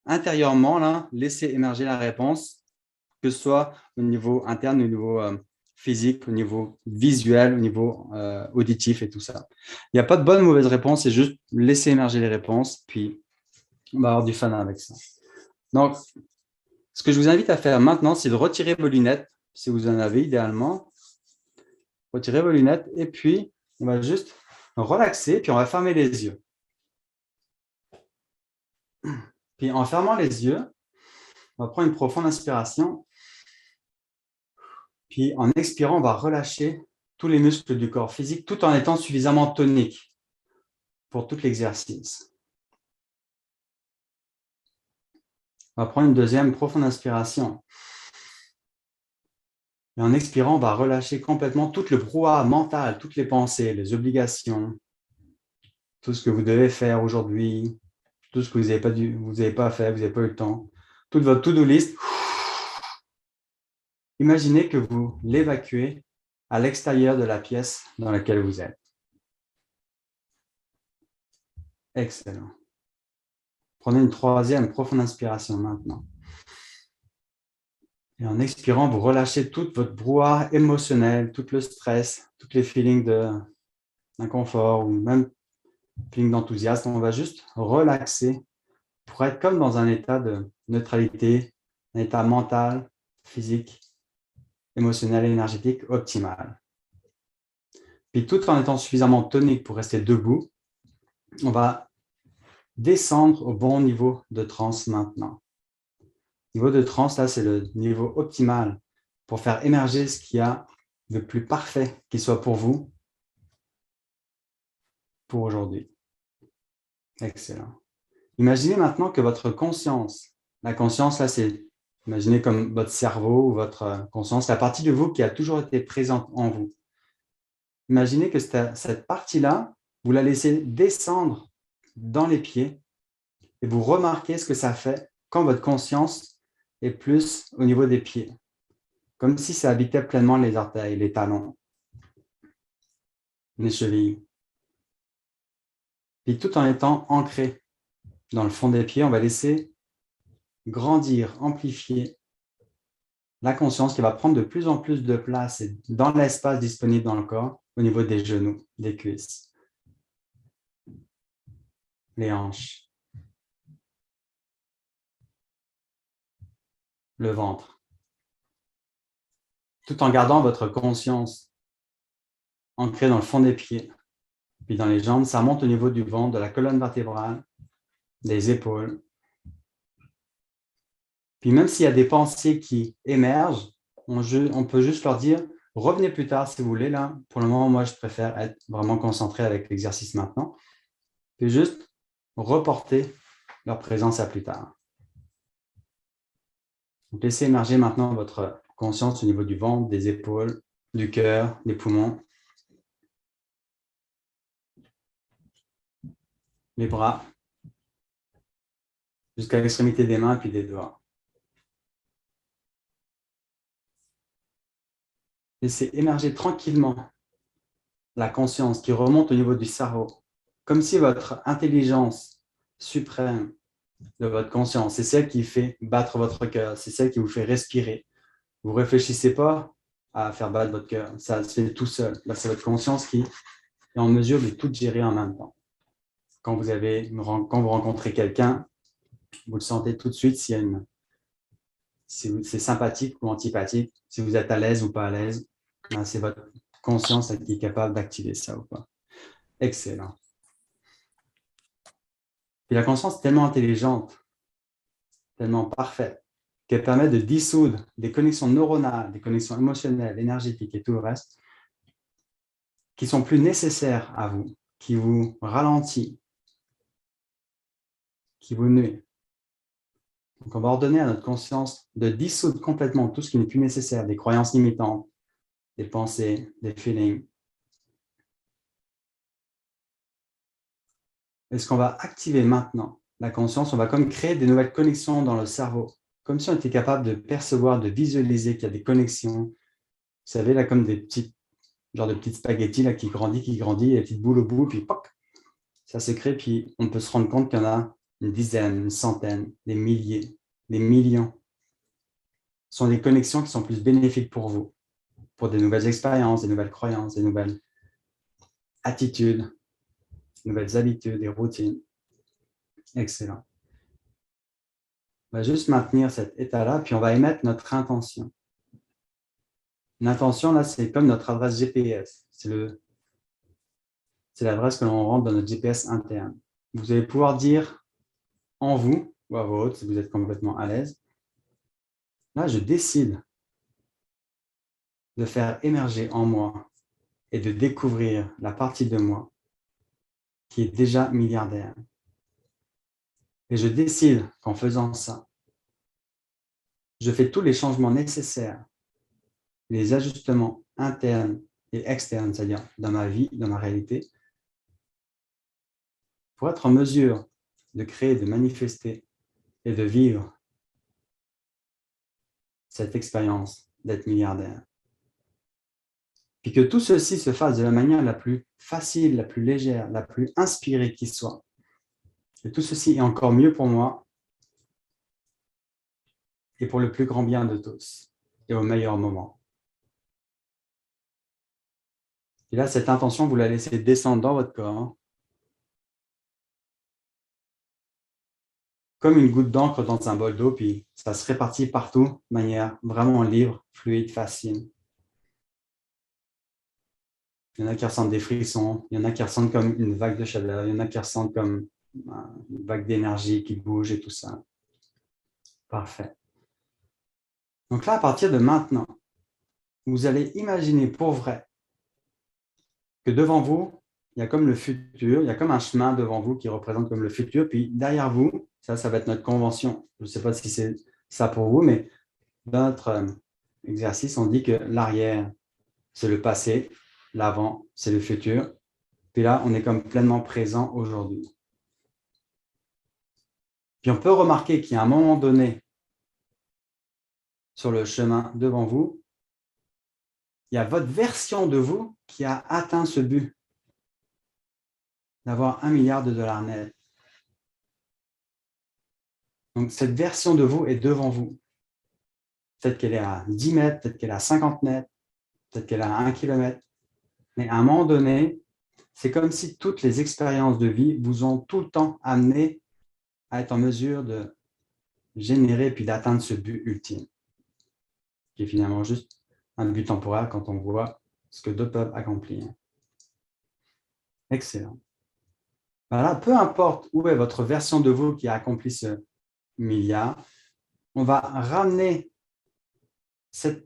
intérieurement, là, laissez émerger la réponse, que ce soit au niveau interne, au niveau physique, au niveau visuel, au niveau auditif et tout ça. Il n'y a pas de bonne ou mauvaise réponse, c'est juste laisser émerger les réponses, puis on va avoir du fun avec ça. Donc, ce que je vous invite à faire maintenant, c'est de retirer vos lunettes, si vous en avez idéalement. Retirez vos lunettes et puis on va juste relaxer, puis on va fermer les yeux. Puis en fermant les yeux, on va prendre une profonde inspiration. Puis en expirant, on va relâcher tous les muscles du corps physique tout en étant suffisamment tonique pour tout l'exercice. On va prendre une deuxième profonde inspiration. Et en expirant, on va relâcher complètement tout le brouhaha mental, toutes les pensées, les obligations, tout ce que vous devez faire aujourd'hui, tout ce que vous n'avez pas fait, vous n'avez pas eu le temps, toute votre to-do list. Imaginez que vous l'évacuez à l'extérieur de la pièce dans laquelle vous êtes. Excellent. Prenez une troisième profonde inspiration maintenant. Et en expirant, vous relâchez tout votre brouhaha émotionnel, tout le stress, tous les feelings d'inconfort ou même feelings d'enthousiasme. On va juste relaxer pour être comme dans un état de neutralité, un état mental, physique, émotionnel et énergétique optimal. Puis tout en étant suffisamment tonique pour rester debout, on va descendre au bon niveau de transe maintenant. Le niveau de transe, là, c'est le niveau optimal pour faire émerger ce qu'il y a de plus parfait qui soit pour vous, pour aujourd'hui. Excellent. Imaginez maintenant que votre conscience, la conscience, là, c'est, imaginez comme votre cerveau ou votre conscience, la partie de vous qui a toujours été présente en vous. Imaginez que cette partie-là, vous la laissez descendre dans les pieds et vous remarquez ce que ça fait quand votre conscience est plus au niveau des pieds, comme si ça habitait pleinement les orteils, les talons, les chevilles. Puis tout en étant ancré dans le fond des pieds, on va laisser grandir, amplifier la conscience qui va prendre de plus en plus de place dans l'espace disponible dans le corps, au niveau des genoux, des cuisses, les hanches, le ventre, tout en gardant votre conscience ancrée dans le fond des pieds, puis dans les jambes, ça monte au niveau du ventre, de la colonne vertébrale, des épaules. Puis même s'il y a des pensées qui émergent, on peut juste leur dire « Revenez plus tard si vous voulez. » Là, pour le moment, moi, je préfère être vraiment concentré avec l'exercice maintenant. Puis juste reporter leur présence à plus tard. Donc, laissez émerger maintenant votre conscience au niveau du ventre, des épaules, du cœur, des poumons, les bras, jusqu'à l'extrémité des mains puis des doigts. Laissez émerger tranquillement la conscience qui remonte au niveau du cerveau, comme si votre intelligence suprême de votre conscience, c'est celle qui fait battre votre cœur, c'est celle qui vous fait respirer. Vous ne réfléchissez pas à faire battre votre cœur, ça se fait tout seul. Là, c'est votre conscience qui est en mesure de tout gérer en même temps. Quand vous rencontrez quelqu'un, vous le sentez tout de suite si c'est sympathique ou antipathique, si vous êtes à l'aise ou pas à l'aise. C'est votre conscience qui est capable d'activer ça ou pas. Excellent. Et la conscience est tellement intelligente, tellement parfaite, qu'elle permet de dissoudre des connexions neuronales, des connexions émotionnelles, énergétiques et tout le reste, qui sont plus nécessaires à vous, qui vous ralentit, qui vous nuit. Donc, on va ordonner à notre conscience de dissoudre complètement tout ce qui n'est plus nécessaire, des croyances limitantes, des pensées, des feelings. Et ce qu'on va activer maintenant, la conscience, on va comme créer des nouvelles connexions dans le cerveau, comme si on était capable de percevoir, de visualiser qu'il y a des connexions. Vous savez, là, comme des petits, genre de petites spaghettis là, qui grandit, et des petites boules au bout, puis poc, ça se crée, puis on peut se rendre compte qu'il y en a une dizaine, une centaine, des milliers, des millions. Ce sont des connexions qui sont plus bénéfiques pour vous, pour des nouvelles expériences, des nouvelles croyances, des nouvelles attitudes, des nouvelles habitudes, des routines. Excellent. On va juste maintenir cet état-là, puis on va émettre notre intention. L'intention, là, c'est comme notre adresse GPS. C'est l'adresse que l'on rentre dans notre GPS interne. Vous allez pouvoir dire en vous, ou à voix haute, si vous êtes complètement à l'aise, là, je décide de faire émerger en moi et de découvrir la partie de moi qui est déjà milliardaire. Et je décide qu'en faisant ça, je fais tous les changements nécessaires, les ajustements internes et externes, c'est-à-dire dans ma vie, dans ma réalité, pour être en mesure de créer, de manifester et de vivre cette expérience d'être milliardaire. Puis que tout ceci se fasse de la manière la plus facile, la plus légère, la plus inspirée qui soit. Et tout ceci est encore mieux pour moi et pour le plus grand bien de tous et au meilleur moment. Et là, cette intention, vous la laissez descendre dans votre corps, comme une goutte d'encre dans un bol d'eau, puis ça se répartit partout de manière vraiment libre, fluide, facile. Il y en a qui ressentent des frissons, il y en a qui ressentent comme une vague de chaleur, il y en a qui ressentent comme une vague d'énergie qui bouge et tout ça. Parfait. Donc là, à partir de maintenant, vous allez imaginer pour vrai que devant vous, il y a comme le futur, il y a comme un chemin devant vous qui représente comme le futur, puis derrière vous, ça va être notre convention. Je ne sais pas si c'est ça pour vous, mais dans notre exercice, on dit que l'arrière, c'est le passé, l'avant, c'est le futur. Puis là, on est comme pleinement présent aujourd'hui. Puis on peut remarquer qu'il y a un moment donné sur le chemin devant vous, il y a votre version de vous qui a atteint ce but d'avoir 1 milliard de dollars net. Donc, cette version de vous est devant vous. Peut-être qu'elle est à 10 mètres, peut-être qu'elle est à 50 mètres, peut-être qu'elle est à 1 kilomètre. Mais à un moment donné, c'est comme si toutes les expériences de vie vous ont tout le temps amené à être en mesure de générer puis d'atteindre ce but ultime, qui est finalement juste un but temporaire quand on voit ce que d'autres peuvent accomplir. Excellent. Voilà, peu importe où est votre version de vous qui a accompli ce milliard, on va ramener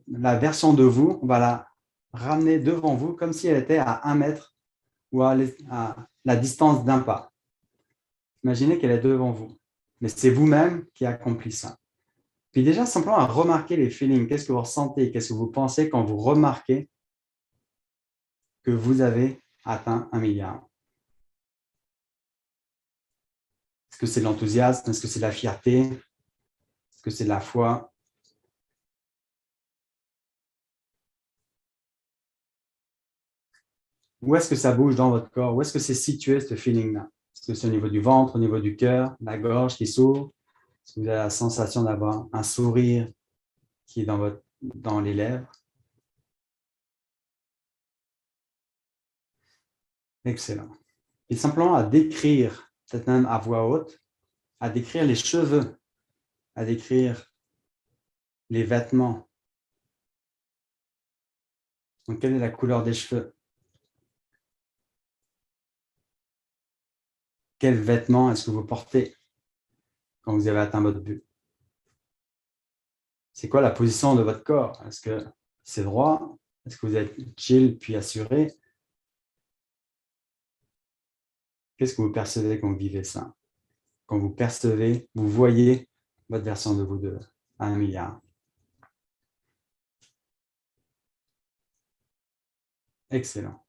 la version de vous, on va la ramener devant vous comme si elle était à 1 mètre ou à la distance d'un pas. Imaginez qu'elle est devant vous, mais c'est vous-même qui accomplit ça. Puis déjà, simplement à remarquer les feelings, qu'est-ce que vous ressentez, qu'est-ce que vous pensez quand vous remarquez que vous avez atteint 1 milliard. Est-ce que c'est de l'enthousiasme? Est-ce que c'est de la fierté? Est-ce que c'est de la foi? Où est-ce que ça bouge dans votre corps? Où est-ce que c'est situé, ce feeling-là? Est-ce que c'est au niveau du ventre, au niveau du cœur, la gorge qui s'ouvre? Est-ce que vous avez la sensation d'avoir un sourire qui est dans les lèvres? Excellent. Et simplement à décrire, peut-être même à voix haute, à décrire les cheveux, à décrire les vêtements. Donc, quelle est la couleur des cheveux? Quels vêtements est-ce que vous portez quand vous avez atteint votre but? C'est quoi la position de votre corps? Est-ce que c'est droit? Est-ce que vous êtes chill puis assuré? Qu'est-ce que vous percevez quand vous vivez ça? Quand vous percevez, vous voyez votre version de vous de 1 milliard. Excellent.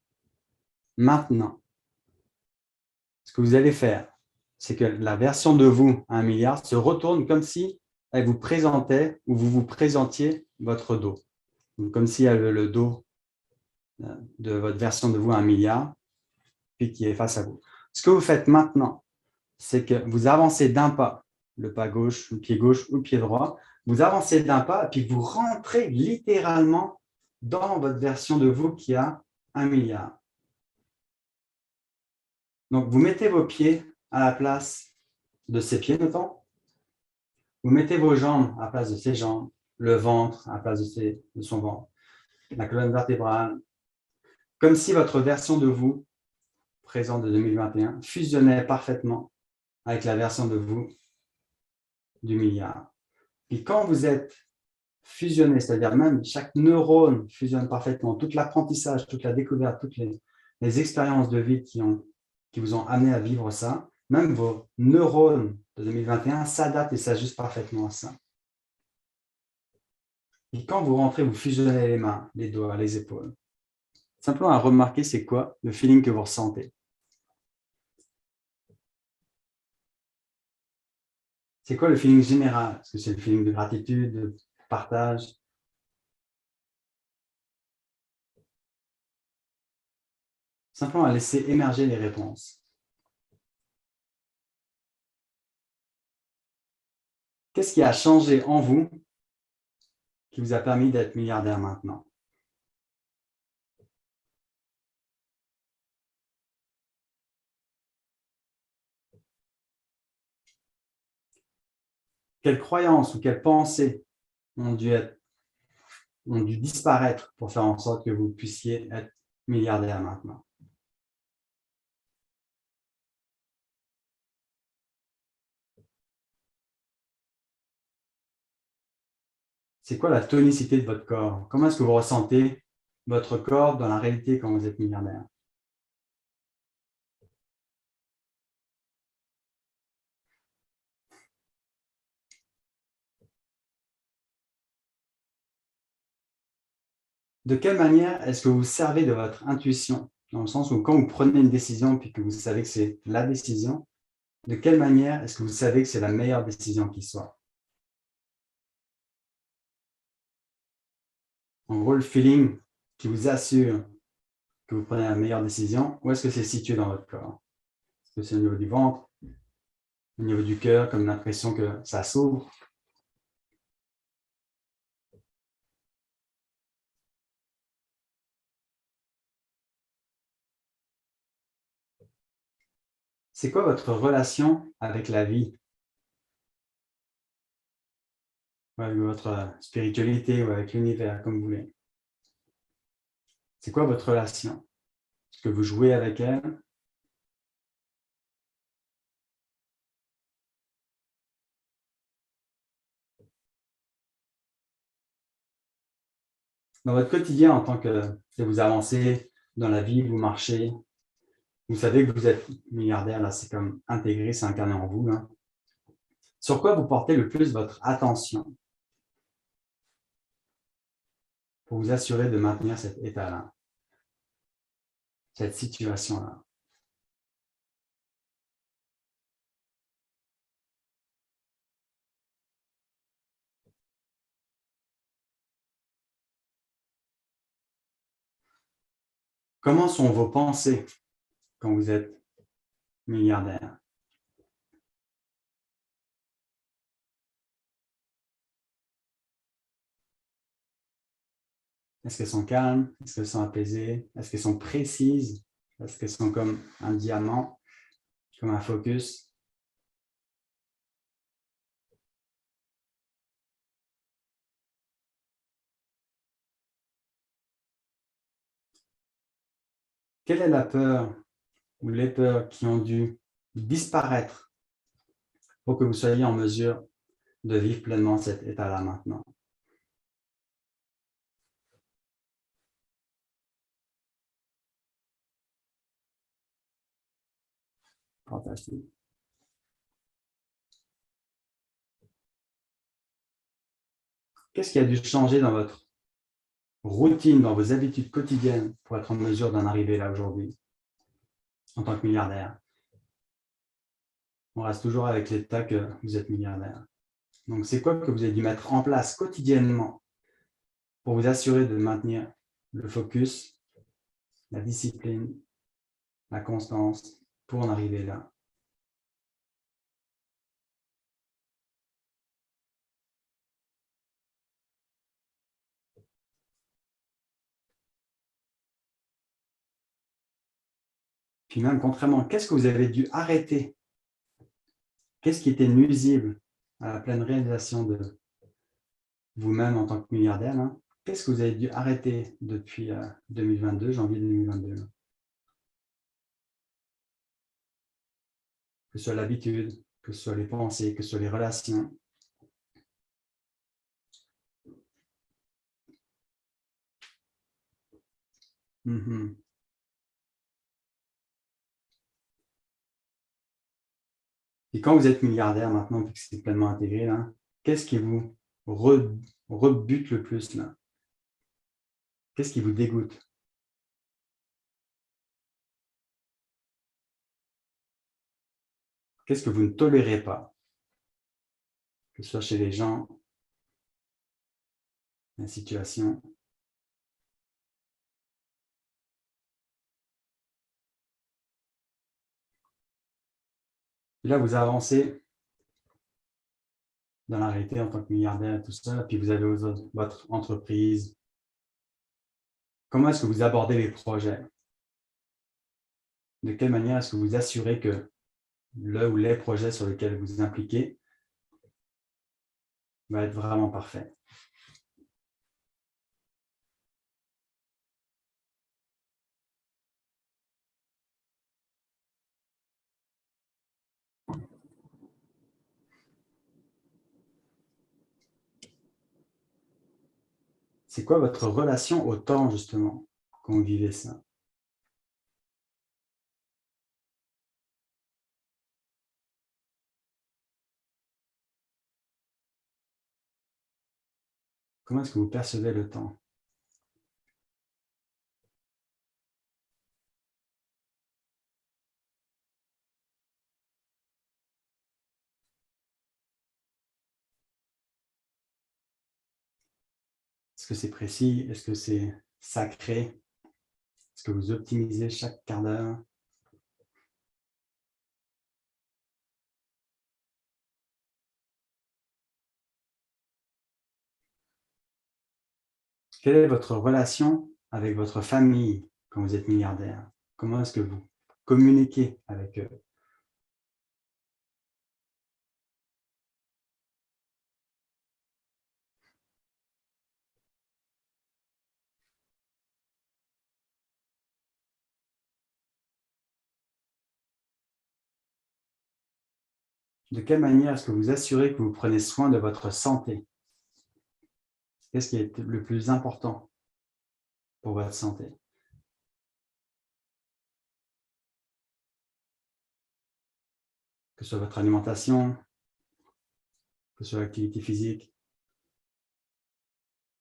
Maintenant, ce que vous allez faire, c'est que la version de vous à 1 milliard se retourne comme si elle vous présentait ou vous vous présentiez votre dos. Donc, comme si elle avait le dos de votre version de vous à 1 milliard, puis qui est face à vous. Ce que vous faites maintenant, c'est que vous avancez d'un pas, le pas gauche, le pied gauche ou le pied droit, vous avancez d'un pas, et puis vous rentrez littéralement dans votre version de vous qui a 1 milliard. Donc, vous mettez vos pieds à la place de ses pieds, mettons. Vous mettez vos jambes à la place de ses jambes, le ventre à la place de son ventre, la colonne vertébrale, comme si votre version de vous, présente de 2021, fusionnait parfaitement avec la version de vous du milliard. Et quand vous êtes fusionné, c'est-à-dire même chaque neurone fusionne parfaitement, tout l'apprentissage, toute la découverte, toutes les expériences de vie qui vous ont amené à vivre ça, même vos neurones de 2021 s'adaptent et s'ajustent parfaitement à ça. Et quand vous rentrez, vous fusionnez les mains, les doigts, les épaules. Simplement à remarquer c'est quoi le feeling que vous ressentez. C'est quoi le feeling général? Est-ce que c'est le feeling de gratitude, de partage? Simplement à laisser émerger les réponses. Qu'est-ce qui a changé en vous qui vous a permis d'être milliardaire maintenant? quelles croyances ou quelles pensées ont dû disparaître pour faire en sorte que vous puissiez être milliardaire maintenant? C'est quoi la tonicité de votre corps? Comment est-ce que vous ressentez votre corps dans la réalité quand vous êtes milliardaire? De quelle manière est-ce que vous servez de votre intuition? Dans le sens où quand vous prenez une décision puis que vous savez que c'est la décision, de quelle manière est-ce que vous savez que c'est la meilleure décision qui soit? En gros, le feeling qui vous assure que vous prenez la meilleure décision, où est-ce que c'est situé dans votre corps? Est-ce que c'est au niveau du ventre, au niveau du cœur, comme l'impression que ça s'ouvre? C'est quoi votre relation avec la vie? Ou avec votre spiritualité ou avec l'univers, comme vous voulez. C'est quoi votre relation? Est-ce que vous jouez avec elle? Dans votre quotidien, en tant que vous avancez dans la vie, vous marchez, vous savez que vous êtes milliardaire, là, c'est comme intégré, c'est incarné en vous. Là. Sur quoi vous portez le plus votre attention pour vous assurer de maintenir cet état-là, cette situation-là? Comment sont vos pensées quand vous êtes milliardaire? Est-ce qu'elles sont calmes? Est-ce qu'elles sont apaisées? Est-ce qu'elles sont précises? Est-ce qu'elles sont comme un diamant, comme un focus? Quelle est la peur ou les peurs qui ont dû disparaître pour que vous soyez en mesure de vivre pleinement cet état-là maintenant? Fantastique. Qu'est-ce qui a dû changer dans votre routine, dans vos habitudes quotidiennes pour être en mesure d'en arriver là aujourd'hui en tant que milliardaire? On reste toujours avec l'état que vous êtes milliardaire. Donc, c'est quoi que vous avez dû mettre en place quotidiennement pour vous assurer de maintenir le focus, la discipline, la constance pour en arriver là? Puis même contrairement, qu'est-ce que vous avez dû arrêter? Qu'est-ce qui était nuisible à la pleine réalisation de vous-même en tant que milliardaire? Hein? Qu'est-ce que vous avez dû arrêter depuis 2022, janvier 2022? Que ce soit l'habitude, que ce soit les pensées, que ce soit les relations. Et quand vous êtes milliardaire maintenant, puis que c'est pleinement intégré, là, qu'est-ce qui vous rebute le plus là? Qu'est-ce qui vous dégoûte? Qu'est-ce que vous ne tolérez pas? Que ce soit chez les gens, la situation. Et là, vous avancez dans la réalité en tant que milliardaire, tout ça, puis vous avez votre entreprise. Comment est-ce que vous abordez les projets? De quelle manière est-ce que vous assurez que le ou les projets sur lesquels vous vous impliquez va être vraiment parfait. C'est quoi votre relation au temps, justement, quand vous vivez ça? Comment est-ce que vous percevez le temps? Est-ce que c'est précis? Est-ce que c'est sacré? Est-ce que vous optimisez chaque quart d'heure? Quelle est votre relation avec votre famille quand vous êtes milliardaire? Comment est-ce que vous communiquez avec eux? De quelle manière est-ce que vous assurez que vous prenez soin de votre santé? Qu'est-ce qui est le plus important pour votre santé? Que ce soit votre alimentation, que ce soit l'activité physique,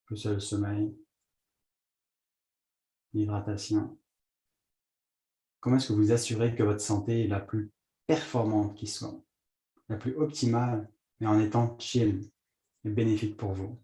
que ce soit le sommeil, l'hydratation. Comment est-ce que vous assurez que votre santé est la plus performante qui soit, la plus optimale, mais en étant chill et bénéfique pour vous?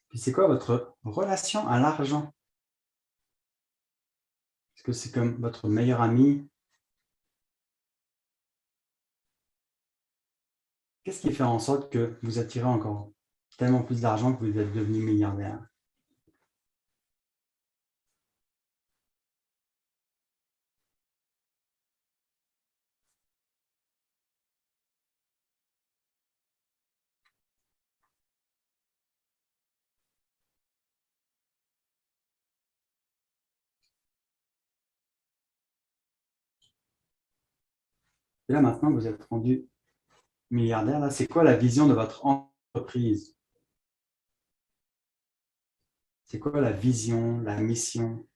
Puis c'est quoi votre relation à l'argent? Est-ce que c'est comme votre meilleur ami? Qu'est-ce qui fait en sorte que vous attirez encore tellement plus d'argent que vous êtes devenu milliardaire? Et là, maintenant que vous êtes rendu milliardaire, là, c'est quoi la vision de votre entreprise? C'est quoi la vision, la mission?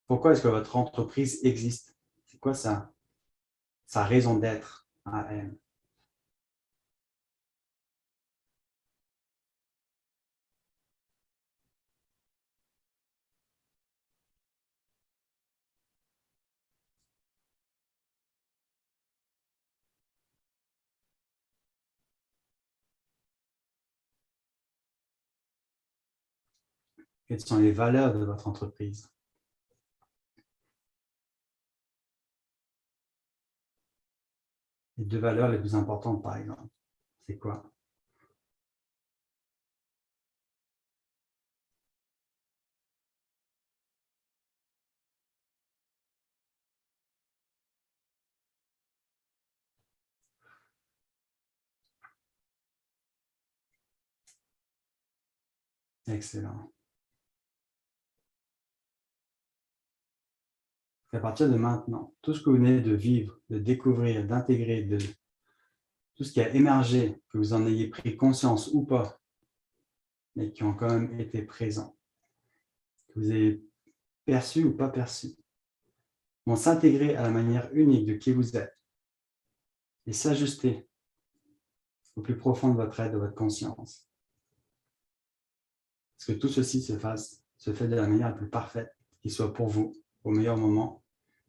Pourquoi est-ce que votre entreprise existe? C'est quoi sa raison d'être à elle? Quelles sont les valeurs de votre entreprise? Les 2 valeurs les plus importantes, par exemple, c'est quoi? Excellent. À partir de maintenant, tout ce que vous venez de vivre, de découvrir, d'intégrer, de tout ce qui a émergé, que vous en ayez pris conscience ou pas, mais qui ont quand même été présents, que vous ayez perçu ou pas perçu, vont s'intégrer à la manière unique de qui vous êtes et s'ajuster au plus profond de votre être, de votre conscience. Parce que tout ceci se fait de la manière la plus parfaite, qui soit pour vous, au meilleur moment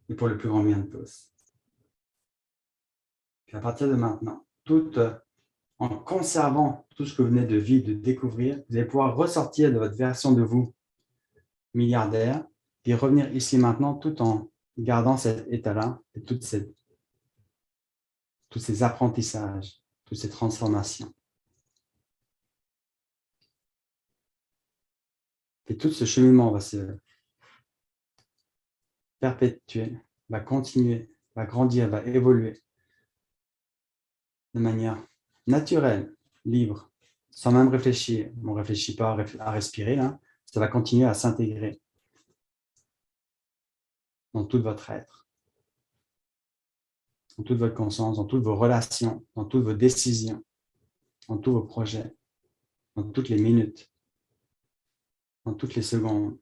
et pour le plus grand bien de tous. Puis à partir de maintenant, en conservant tout ce que vous venez de vivre, de découvrir, vous allez pouvoir ressortir de votre version de vous milliardaire et revenir ici maintenant tout en gardant cet état-là et tous ces apprentissages toutes ces transformations. Et tout ce cheminement va se perpétuer, va continuer, va grandir, va évoluer de manière naturelle, libre, sans même réfléchir. On ne réfléchit pas à respirer, là. Ça va continuer à s'intégrer dans tout votre être, dans toute votre conscience, dans toutes vos relations, dans toutes vos décisions, dans tous vos projets, dans toutes les minutes, dans toutes les secondes,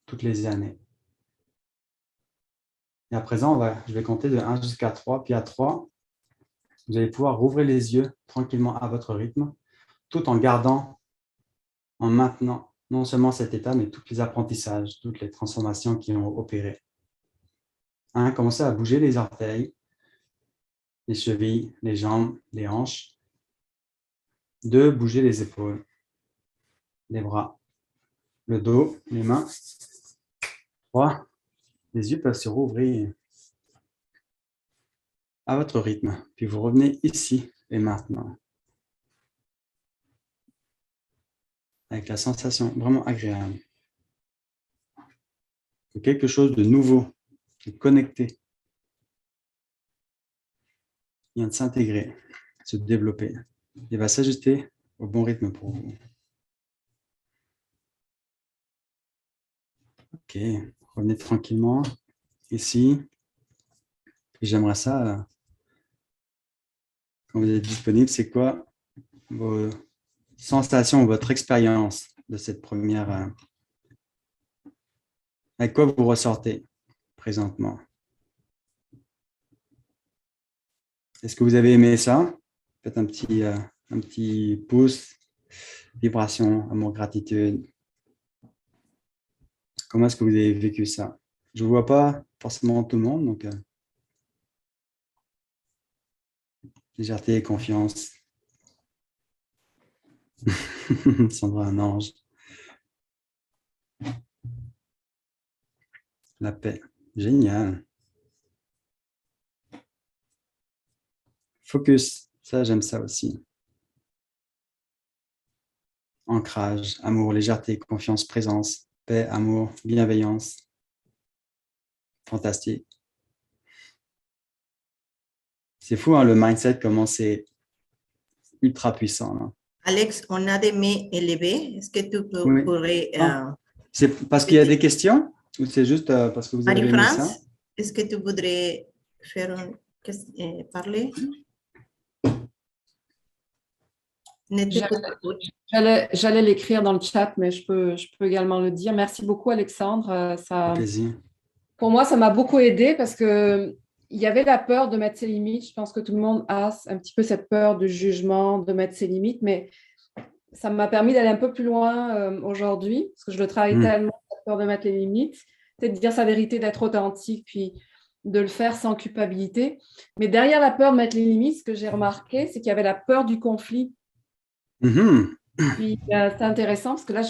toutes les années. Et à présent, je vais compter de 1 jusqu'à 3, puis à 3, vous allez pouvoir rouvrir les yeux tranquillement à votre rythme, tout en gardant, en maintenant non seulement cet état, mais tous les apprentissages, toutes les transformations qui ont opéré. 1, commencez à bouger les orteils, les chevilles, les jambes, les hanches. 2, bouger les épaules, les bras, le dos, les mains. 3, les yeux peuvent se rouvrir à votre rythme. Puis vous revenez ici et maintenant. Avec la sensation vraiment agréable. Quelque chose de nouveau, de connecté, vient de s'intégrer, se développer. Il va s'ajuster au bon rythme pour vous. Ok, revenez tranquillement ici. Et j'aimerais ça, quand vous êtes disponible, c'est quoi vos sensations, votre expérience de cette première... avec quoi vous ressortez présentement? Est-ce que vous avez aimé ça? Faites un petit pouce, vibration, amour, gratitude. Comment est-ce que vous avez vécu ça? Je ne vois pas forcément tout le monde, donc légèreté et confiance. Sandra, un ange. La paix. Génial. Focus. Ça, j'aime ça aussi. Ancrage, amour, légèreté, confiance, présence, paix, amour, bienveillance. Fantastique. C'est fou, hein, le mindset, comment c'est ultra puissant. Là. Alex, on a des mains élevées. Est-ce que tu pourrais... c'est parce qu'il y a des questions ou c'est juste parce que vous avez aimé ça? Marie-France, est-ce que tu voudrais faire parler? J'allais l'écrire dans le chat, mais je peux également le dire. Merci beaucoup, Alexandre. Plaisir. Pour moi, ça m'a beaucoup aidé parce qu'il y avait la peur de mettre ses limites. Je pense que tout le monde a un petit peu cette peur du jugement, de mettre ses limites, mais ça m'a permis d'aller un peu plus loin aujourd'hui parce que je le travaille tellement, cette peur de mettre les limites, c'est de dire sa vérité, d'être authentique, puis de le faire sans culpabilité. Mais derrière la peur de mettre les limites, ce que j'ai remarqué, c'est qu'il y avait la peur du conflit. Puis, c'est intéressant parce que là,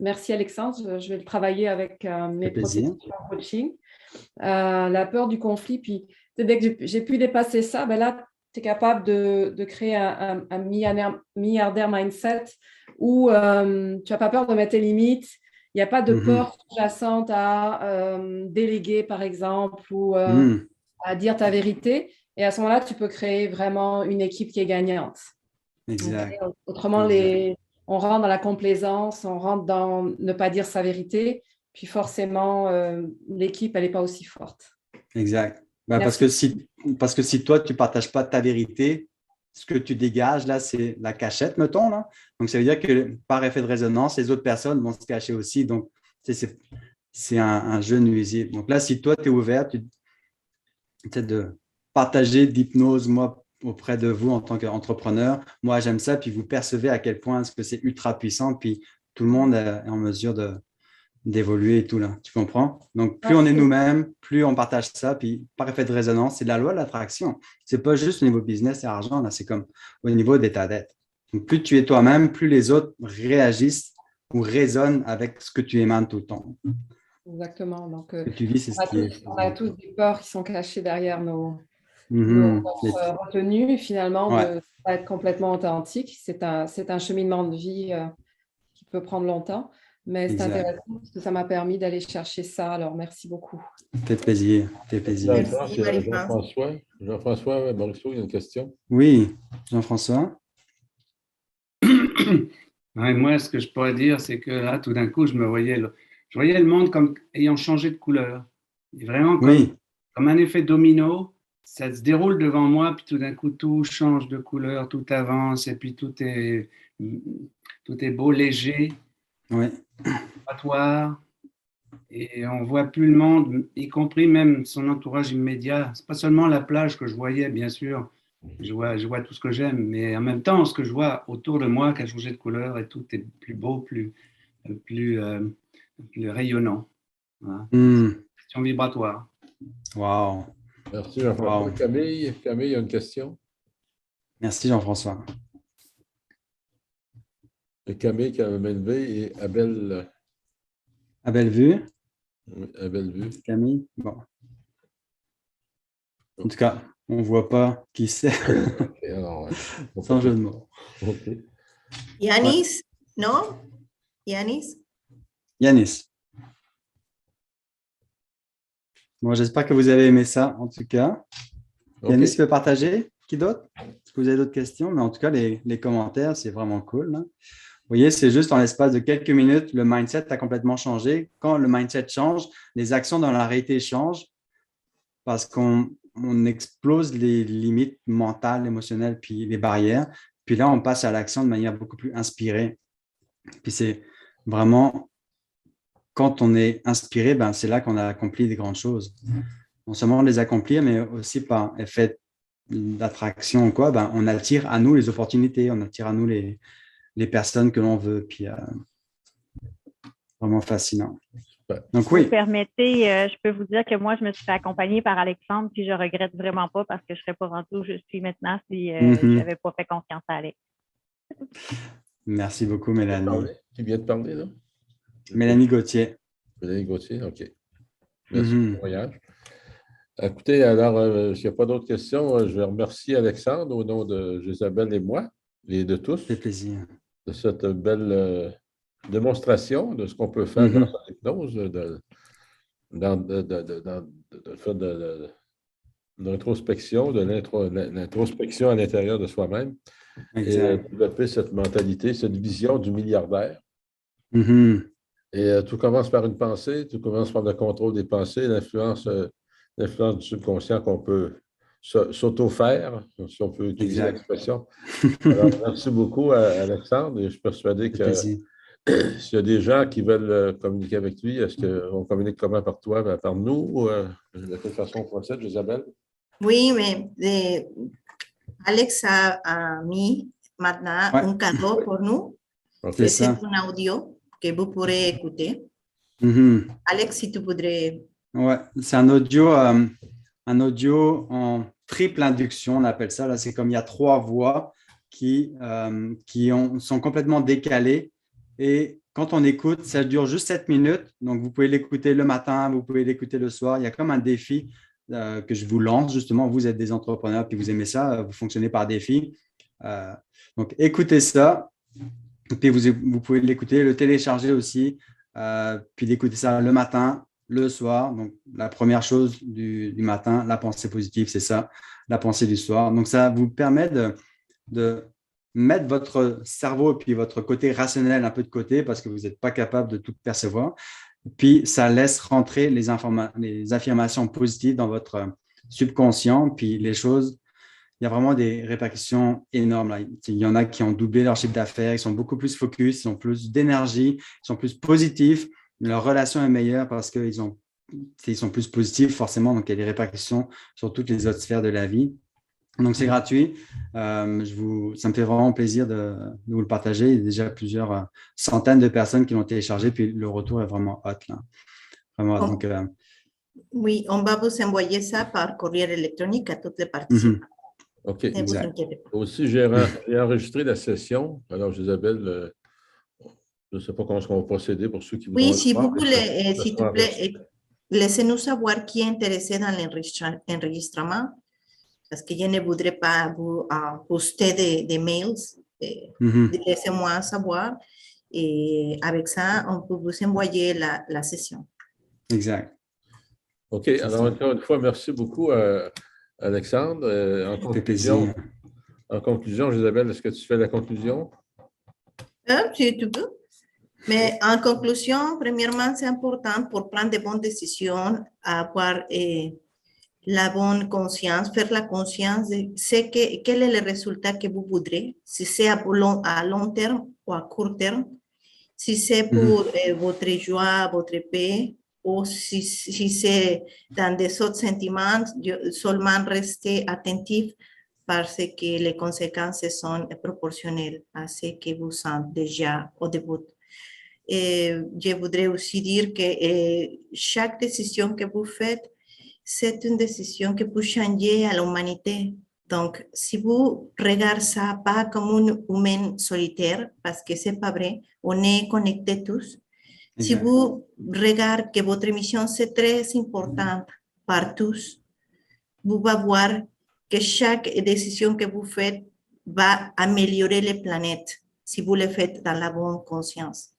merci Alexandre, je vais le travailler avec mes processus en coaching. La peur du conflit, puis dès que j'ai pu dépasser ça, ben là, tu es capable de créer un milliardaire mindset où tu n'as pas peur de mettre tes limites, il n'y a pas de peur sous-jacente à déléguer, par exemple, ou à dire ta vérité. Et à ce moment-là, tu peux créer vraiment une équipe qui est gagnante. Exact. Okay. Autrement, on rentre dans la complaisance, on rentre dans ne pas dire sa vérité, puis forcément, l'équipe, elle n'est pas aussi forte. Exact. Ben, parce que si toi, tu ne partages pas ta vérité, ce que tu dégages, là, c'est la cachette, mettons. Là. Donc, ça veut dire que par effet de résonance, les autres personnes vont se cacher aussi. Donc, c'est un jeu nuisible. Donc là, si toi, tu es ouvert, tu essaies de partager d'hypnose, moi, auprès de vous en tant qu'entrepreneur. Moi, j'aime ça. Puis vous percevez à quel point est-ce que c'est ultra puissant. Puis tout le monde est en mesure d'évoluer et tout là. Tu comprends? Donc, plus on est nous-mêmes, plus on partage ça. Puis par effet de résonance, c'est la loi de l'attraction. C'est pas juste au niveau business et argent. Là, c'est comme au niveau d'état d'être. Donc, plus tu es toi-même, plus les autres réagissent ou résonnent avec ce que tu émanes tout le temps. Exactement. Donc, ce que tu vis, c'est on a tous des peurs qui sont cachées derrière nos notre retenue, finalement, Ouais. de pas être complètement authentique. C'est un cheminement de vie qui peut prendre longtemps, mais c'est Exact. intéressant parce que ça m'a permis d'aller chercher ça. Alors, merci beaucoup. Fait plaisir. Fait plaisir. Merci, Marie-France. Jean-François Morisseau, il y a une question. Oui, Jean-François. Ouais, moi, ce que je pourrais dire, c'est que là, tout d'un coup, je voyais le monde comme ayant changé de couleur. Et vraiment Oui, comme un effet domino, ça se déroule devant moi, puis tout d'un coup, tout change de couleur, tout avance, et puis tout est beau, léger, oui. vibratoire, et on voit plus le monde, y compris même son entourage immédiat. C'est pas seulement la plage que je voyais, bien sûr. Je vois tout ce que j'aime, mais en même temps, ce que je vois autour de moi qui a changé de couleur et tout est plus beau, plus, plus rayonnant. Voilà. Question vibratoire. Wow. Merci, Jean-François. Wow. Camille, il y a une question. Merci, Jean-François. Et Camille qui a la main levée et Abel, À belle vue, Abel vue. Camille. Bon. En tout cas, on ne voit pas qui c'est, Ok, alors, sans jeu de mots. OK. Yanis, non? Yanis? Yanis. Bon, j'espère que vous avez aimé ça, en tout cas. OK. Yanis, tu peux partager? Qui d'autre? Est-ce que vous avez d'autres questions? Mais en tout cas, les commentaires, c'est vraiment cool, là. Vous voyez, c'est juste en l'espace de quelques minutes, le mindset a complètement changé. Quand le mindset change, les actions dans la réalité changent parce qu'on explose les limites mentales, émotionnelles, puis les barrières. Puis là, on passe à l'action de manière beaucoup plus inspirée. Puis c'est vraiment, quand on est inspiré, ben, c'est là qu'on a accompli des grandes choses. Non seulement les accomplir, mais aussi par effet d'attraction ou quoi, ben, on attire à nous les opportunités, on attire à nous les personnes que l'on veut. Puis vraiment fascinant. Donc, Si vous permettez, je peux vous dire que moi, je me suis fait accompagner par Alexandre, puis je ne regrette vraiment pas parce que je ne serais pas rendue où je suis maintenant si je n'avais pas fait confiance à Alex. Merci beaucoup, Mélanie. Qui vient de parler, là? Mélanie Gauthier. Mélanie Gauthier, OK. Merci pour le voyage. Écoutez, alors, s'il n'y a pas d'autres questions, je vais remercier Alexandre au nom de Jésabelle et moi, et de tous. C'est plaisir. De cette belle démonstration de ce qu'on peut faire grâce à l'hypnose, de faire de l'introspection, de l'introspection à l'intérieur de soi-même, et développer cette mentalité, cette vision du milliardaire. Et tout commence par une pensée, tout commence par le contrôle des pensées, l'influence du subconscient qu'on peut s'auto-faire, si on peut utiliser l'expression. Alors, merci beaucoup, Alexandre, et je suis persuadé que s'il y a des gens qui veulent communiquer avec lui, est-ce qu'on communique comment par toi, par nous, ou de quelle façon on procède, Jésabelle? Oui, mais Alex a mis maintenant un cadeau pour nous. Okay. C'est un audio que vous pourrez écouter. Alex, si tu voudrais... Ouais, c'est un audio en triple induction, on appelle ça. Là, c'est comme il y a 3 voix qui sont complètement décalées. Et quand on écoute, ça dure juste 7 minutes. Donc, vous pouvez l'écouter le matin, vous pouvez l'écouter le soir. Il y a comme un défi que je vous lance. Justement, vous êtes des entrepreneurs puis vous aimez ça, vous fonctionnez par défi. Donc, écoutez ça. Puis vous pouvez l'écouter, le télécharger aussi, puis d'écouter ça le matin, le soir. Donc, la première chose du matin, la pensée positive, c'est ça, la pensée du soir. Donc, ça vous permet de mettre votre cerveau et puis votre côté rationnel un peu de côté parce que vous n'êtes pas capable de tout percevoir. Puis, ça laisse rentrer les affirmations positives dans votre subconscient, puis les choses. Il y a vraiment des répercussions énormes. Là. Il y en a qui ont doublé leur chiffre d'affaires, ils sont beaucoup plus focus, ils ont plus d'énergie, ils sont plus positifs, leur relation est meilleure parce qu'ils sont plus positifs forcément, donc il y a des répercussions sur toutes les autres sphères de la vie. Donc, c'est gratuit. Ça me fait vraiment plaisir de vous le partager. Il y a déjà plusieurs centaines de personnes qui l'ont téléchargé, puis le retour est vraiment hot. Là. Vraiment, donc, oui, on va vous envoyer ça par courrier électronique à toutes les participants. OK. Aussi, j'ai enregistré la session. Alors, Jésabelle, je ne sais pas comment on va procéder pour ceux qui voudront. Oui, si vous voulez, s'il vous plaît, laissez-nous savoir qui est intéressé dans l'enregistrement parce que je ne voudrais pas vous poster des mails. Laissez-moi savoir. Et avec ça, on peut vous envoyer la session. Exact. OK. Alors, encore une fois, merci beaucoup, Alexandre. En conclusion, Isabelle, est-ce que tu fais la conclusion? Si tu peux. Mais en conclusion, premièrement, c'est important pour prendre de bonnes décisions, avoir la bonne conscience, faire la conscience de quel est le résultat que vous voudrez, si c'est à long terme ou à court terme, si c'est pour votre joie, votre paix, ou si c'est dans des autres sentiments, seulement rester attentif parce que les conséquences sont proportionnelles à ce que vous sentez déjà au début. Et je voudrais aussi dire que chaque décision que vous faites, c'est une décision qui peut changer à l'humanité. Donc, si vous regardez ça pas comme un humain solitaire, parce que c'est pas vrai, on est connectés tous. Si vous regardez que votre mission c'est très importante par tous, vous allez voir que chaque décision que vous faites va améliorer la planète si vous le faites dans la bonne conscience.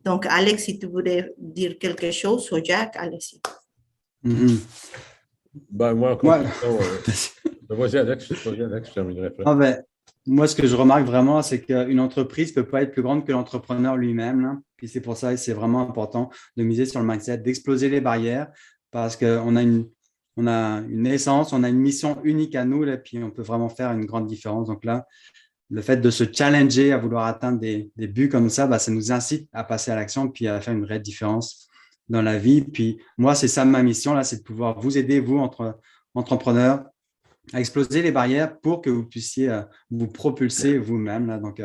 Donc, Alex, si tu voulais dire quelque chose, ou Jack, allez-y. Ben, moi, en conclusion, vas-y, Alex, je terminerai après. Moi, ce que je remarque vraiment, c'est qu'une entreprise ne peut pas être plus grande que l'entrepreneur lui-même. Là. Puis c'est pour ça que c'est vraiment important de miser sur le mindset, d'exploser les barrières parce qu'on a une essence, on a une mission unique à nous, là, puis on peut vraiment faire une grande différence. Donc là, le fait de se challenger à vouloir atteindre des buts comme ça, ça nous incite à passer à l'action puis à faire une vraie différence dans la vie. Puis moi, c'est ça ma mission, là, c'est de pouvoir vous aider, vous, entrepreneurs, à exploser les barrières pour que vous puissiez vous propulser vous-même. Là. Donc,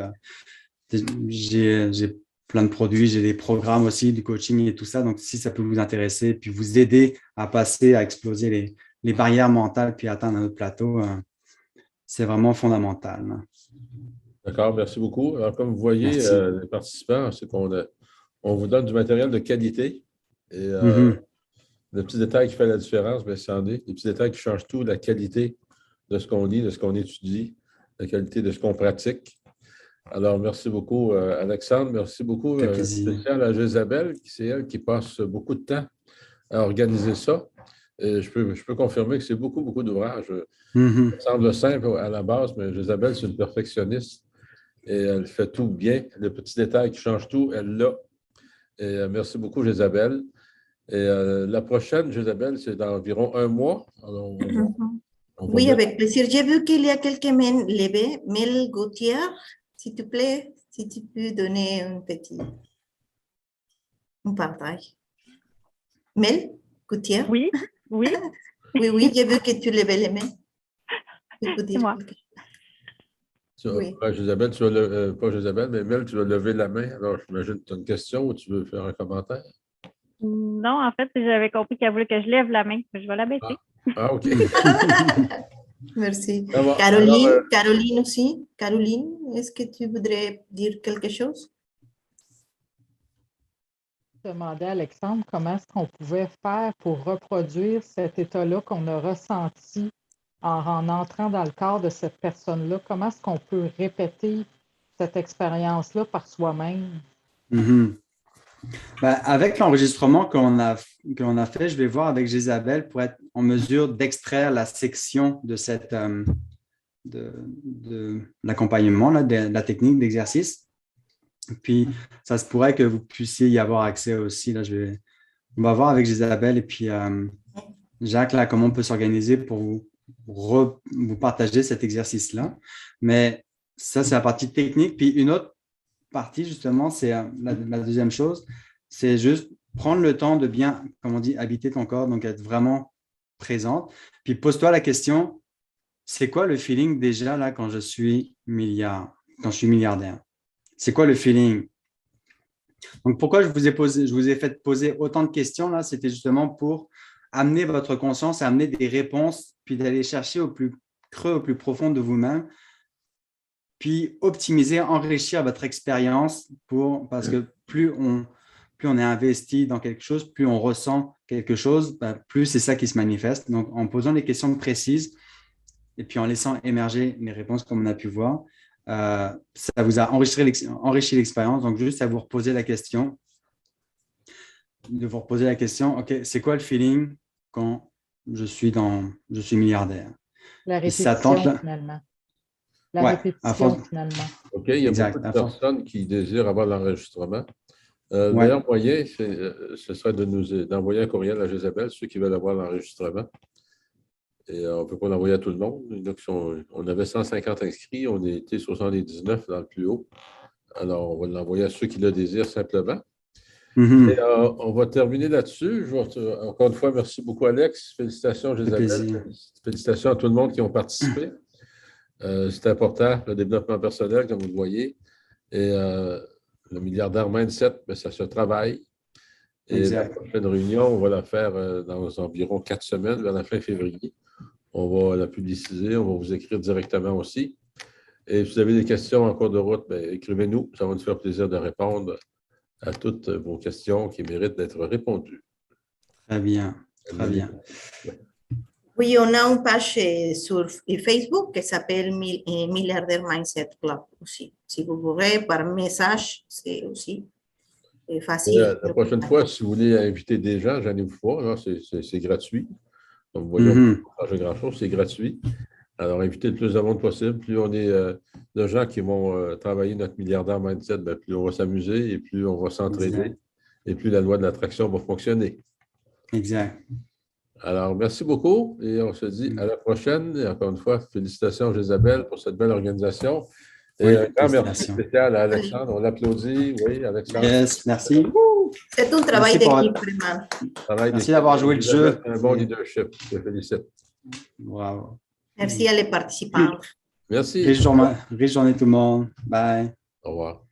j'ai plein de produits, j'ai des programmes aussi, du coaching et tout ça. Donc, si ça peut vous intéresser, puis vous aider à passer, à exploser les barrières mentales puis atteindre un autre plateau, c'est vraiment fondamental. Là. D'accord, merci beaucoup. Alors, comme vous voyez, les participants, c'est qu'on vous donne du matériel de qualité. Et le petit détail qui fait la différence, c'en est. Les petits détails qui changent tout, la qualité de ce qu'on lit, de ce qu'on étudie, la qualité de ce qu'on pratique. Alors, merci beaucoup, Alexandre. Merci beaucoup, spécial à Jésabelle, c'est elle qui passe beaucoup de temps à organiser ça. Et je peux confirmer que c'est beaucoup, beaucoup d'ouvrages. Ça semble simple à la base, mais Jésabelle, c'est une perfectionniste et elle fait tout bien. Le petit détail qui change tout, elle l'a. Et merci beaucoup, Jésabelle. Et la prochaine, Jésabelle, c'est dans environ un mois. Alors, oui, avec plaisir. J'ai vu qu'il y a quelques mains levées. Mel Gauthier, s'il te plaît, si tu peux donner un partage. Mel Gauthier? Oui. Oui, j'ai vu que tu levais les mains. C'est moi. Oui. Jésabelle, pas Jésabelle, mais Mel, tu vas lever la main. Alors, j'imagine que tu as une question ou tu veux faire un commentaire? Non, en fait, j'avais compris qu'elle voulait que je lève la main. Je vais la baisser. OK. Merci. Alors, Caroline aussi. Caroline, est-ce que tu voudrais dire quelque chose? Je demandais à Alexandre comment est-ce qu'on pouvait faire pour reproduire cet état-là qu'on a ressenti en entrant dans le corps de cette personne-là. Comment est-ce qu'on peut répéter cette expérience-là par soi-même? Avec l'enregistrement qu'on a fait, je vais voir avec Jésabelle pour être en mesure d'extraire la section de de l'accompagnement, de la technique d'exercice. Puis, ça se pourrait que vous puissiez y avoir accès aussi. Là, on va voir avec Jésabelle et puis Jacques, là, comment on peut s'organiser pour vous partager cet exercice-là. Mais ça, c'est la partie technique. Puis, une autre partie, justement, c'est la deuxième chose, c'est juste prendre le temps de bien, comme on dit, habiter ton corps, donc être vraiment présente. Puis pose-toi la question, c'est quoi le feeling déjà là quand je suis milliardaire? C'est quoi le feeling? Donc pourquoi je vous ai fait poser autant de questions là, c'était justement pour amener votre conscience, amener des réponses, puis d'aller chercher au plus creux, au plus profond de vous-même, puis optimiser, enrichir votre expérience parce que plus on est investi dans quelque chose, plus on ressent quelque chose, plus c'est ça qui se manifeste. Donc, en posant des questions précises, et puis en laissant émerger mes réponses comme on a pu voir, ça vous a enrichi l'expérience. Donc, juste à vous reposer la question, OK, c'est quoi le feeling quand je suis milliardaire? La ça répétition, tente, là. finalement. La Ouais, à répétition, force- finalement. OK, il y a Exact, beaucoup à de force. personnes qui désirent avoir l'enregistrement. Ouais. Le meilleur moyen, ce serait d'envoyer un courriel à Jésabelle, ceux qui veulent avoir l'enregistrement. Et on ne peut pas l'envoyer à tout le monde. On avait 150 inscrits, on était 79 dans le plus haut. Alors, on va l'envoyer à ceux qui le désirent simplement. Et, on va terminer là-dessus. Encore une fois, merci beaucoup, Alex. Félicitations, Jésabelle. Félicitations à tout le monde qui ont participé. C'est important, le développement personnel, comme vous le voyez. Et le milliardaire mindset, bien, ça se travaille. Et Exact. la prochaine réunion, on va la faire dans environ 4 semaines, vers la fin février. On va la publiciser, on va vous écrire directement aussi. Et si vous avez des questions en cours de route, bien, écrivez-nous. Ça va nous faire plaisir de répondre à toutes vos questions qui méritent d'être répondues. Très bien, très bien. Oui, on a une page sur Facebook qui s'appelle Milliardaire Mindset Club aussi. Si vous voulez, par message, c'est aussi facile. La prochaine fois, si vous voulez inviter des gens, j'en ai vous voir, c'est gratuit. Donc, voyons, pas changer grand-chose, c'est gratuit. Alors, invitez le plus de monde possible. Plus on est de gens qui vont travailler notre milliardaire mindset, bien, plus on va s'amuser et plus on va s'entraider et plus la loi de l'attraction va fonctionner. Exact. Alors, merci beaucoup et on se dit à la prochaine. Et encore une fois, félicitations, Jésabelle, pour cette belle organisation. Et un grand merci spécial à Alexandre. On l'applaudit. Oui, Alexandre. Yes, merci. C'est un travail d'équipe, vraiment. Merci d'avoir joué le jeu. Un bon leadership. Je te félicite. Wow. Merci à les participants. Merci. Riche journée tout le monde. Bye. Au revoir.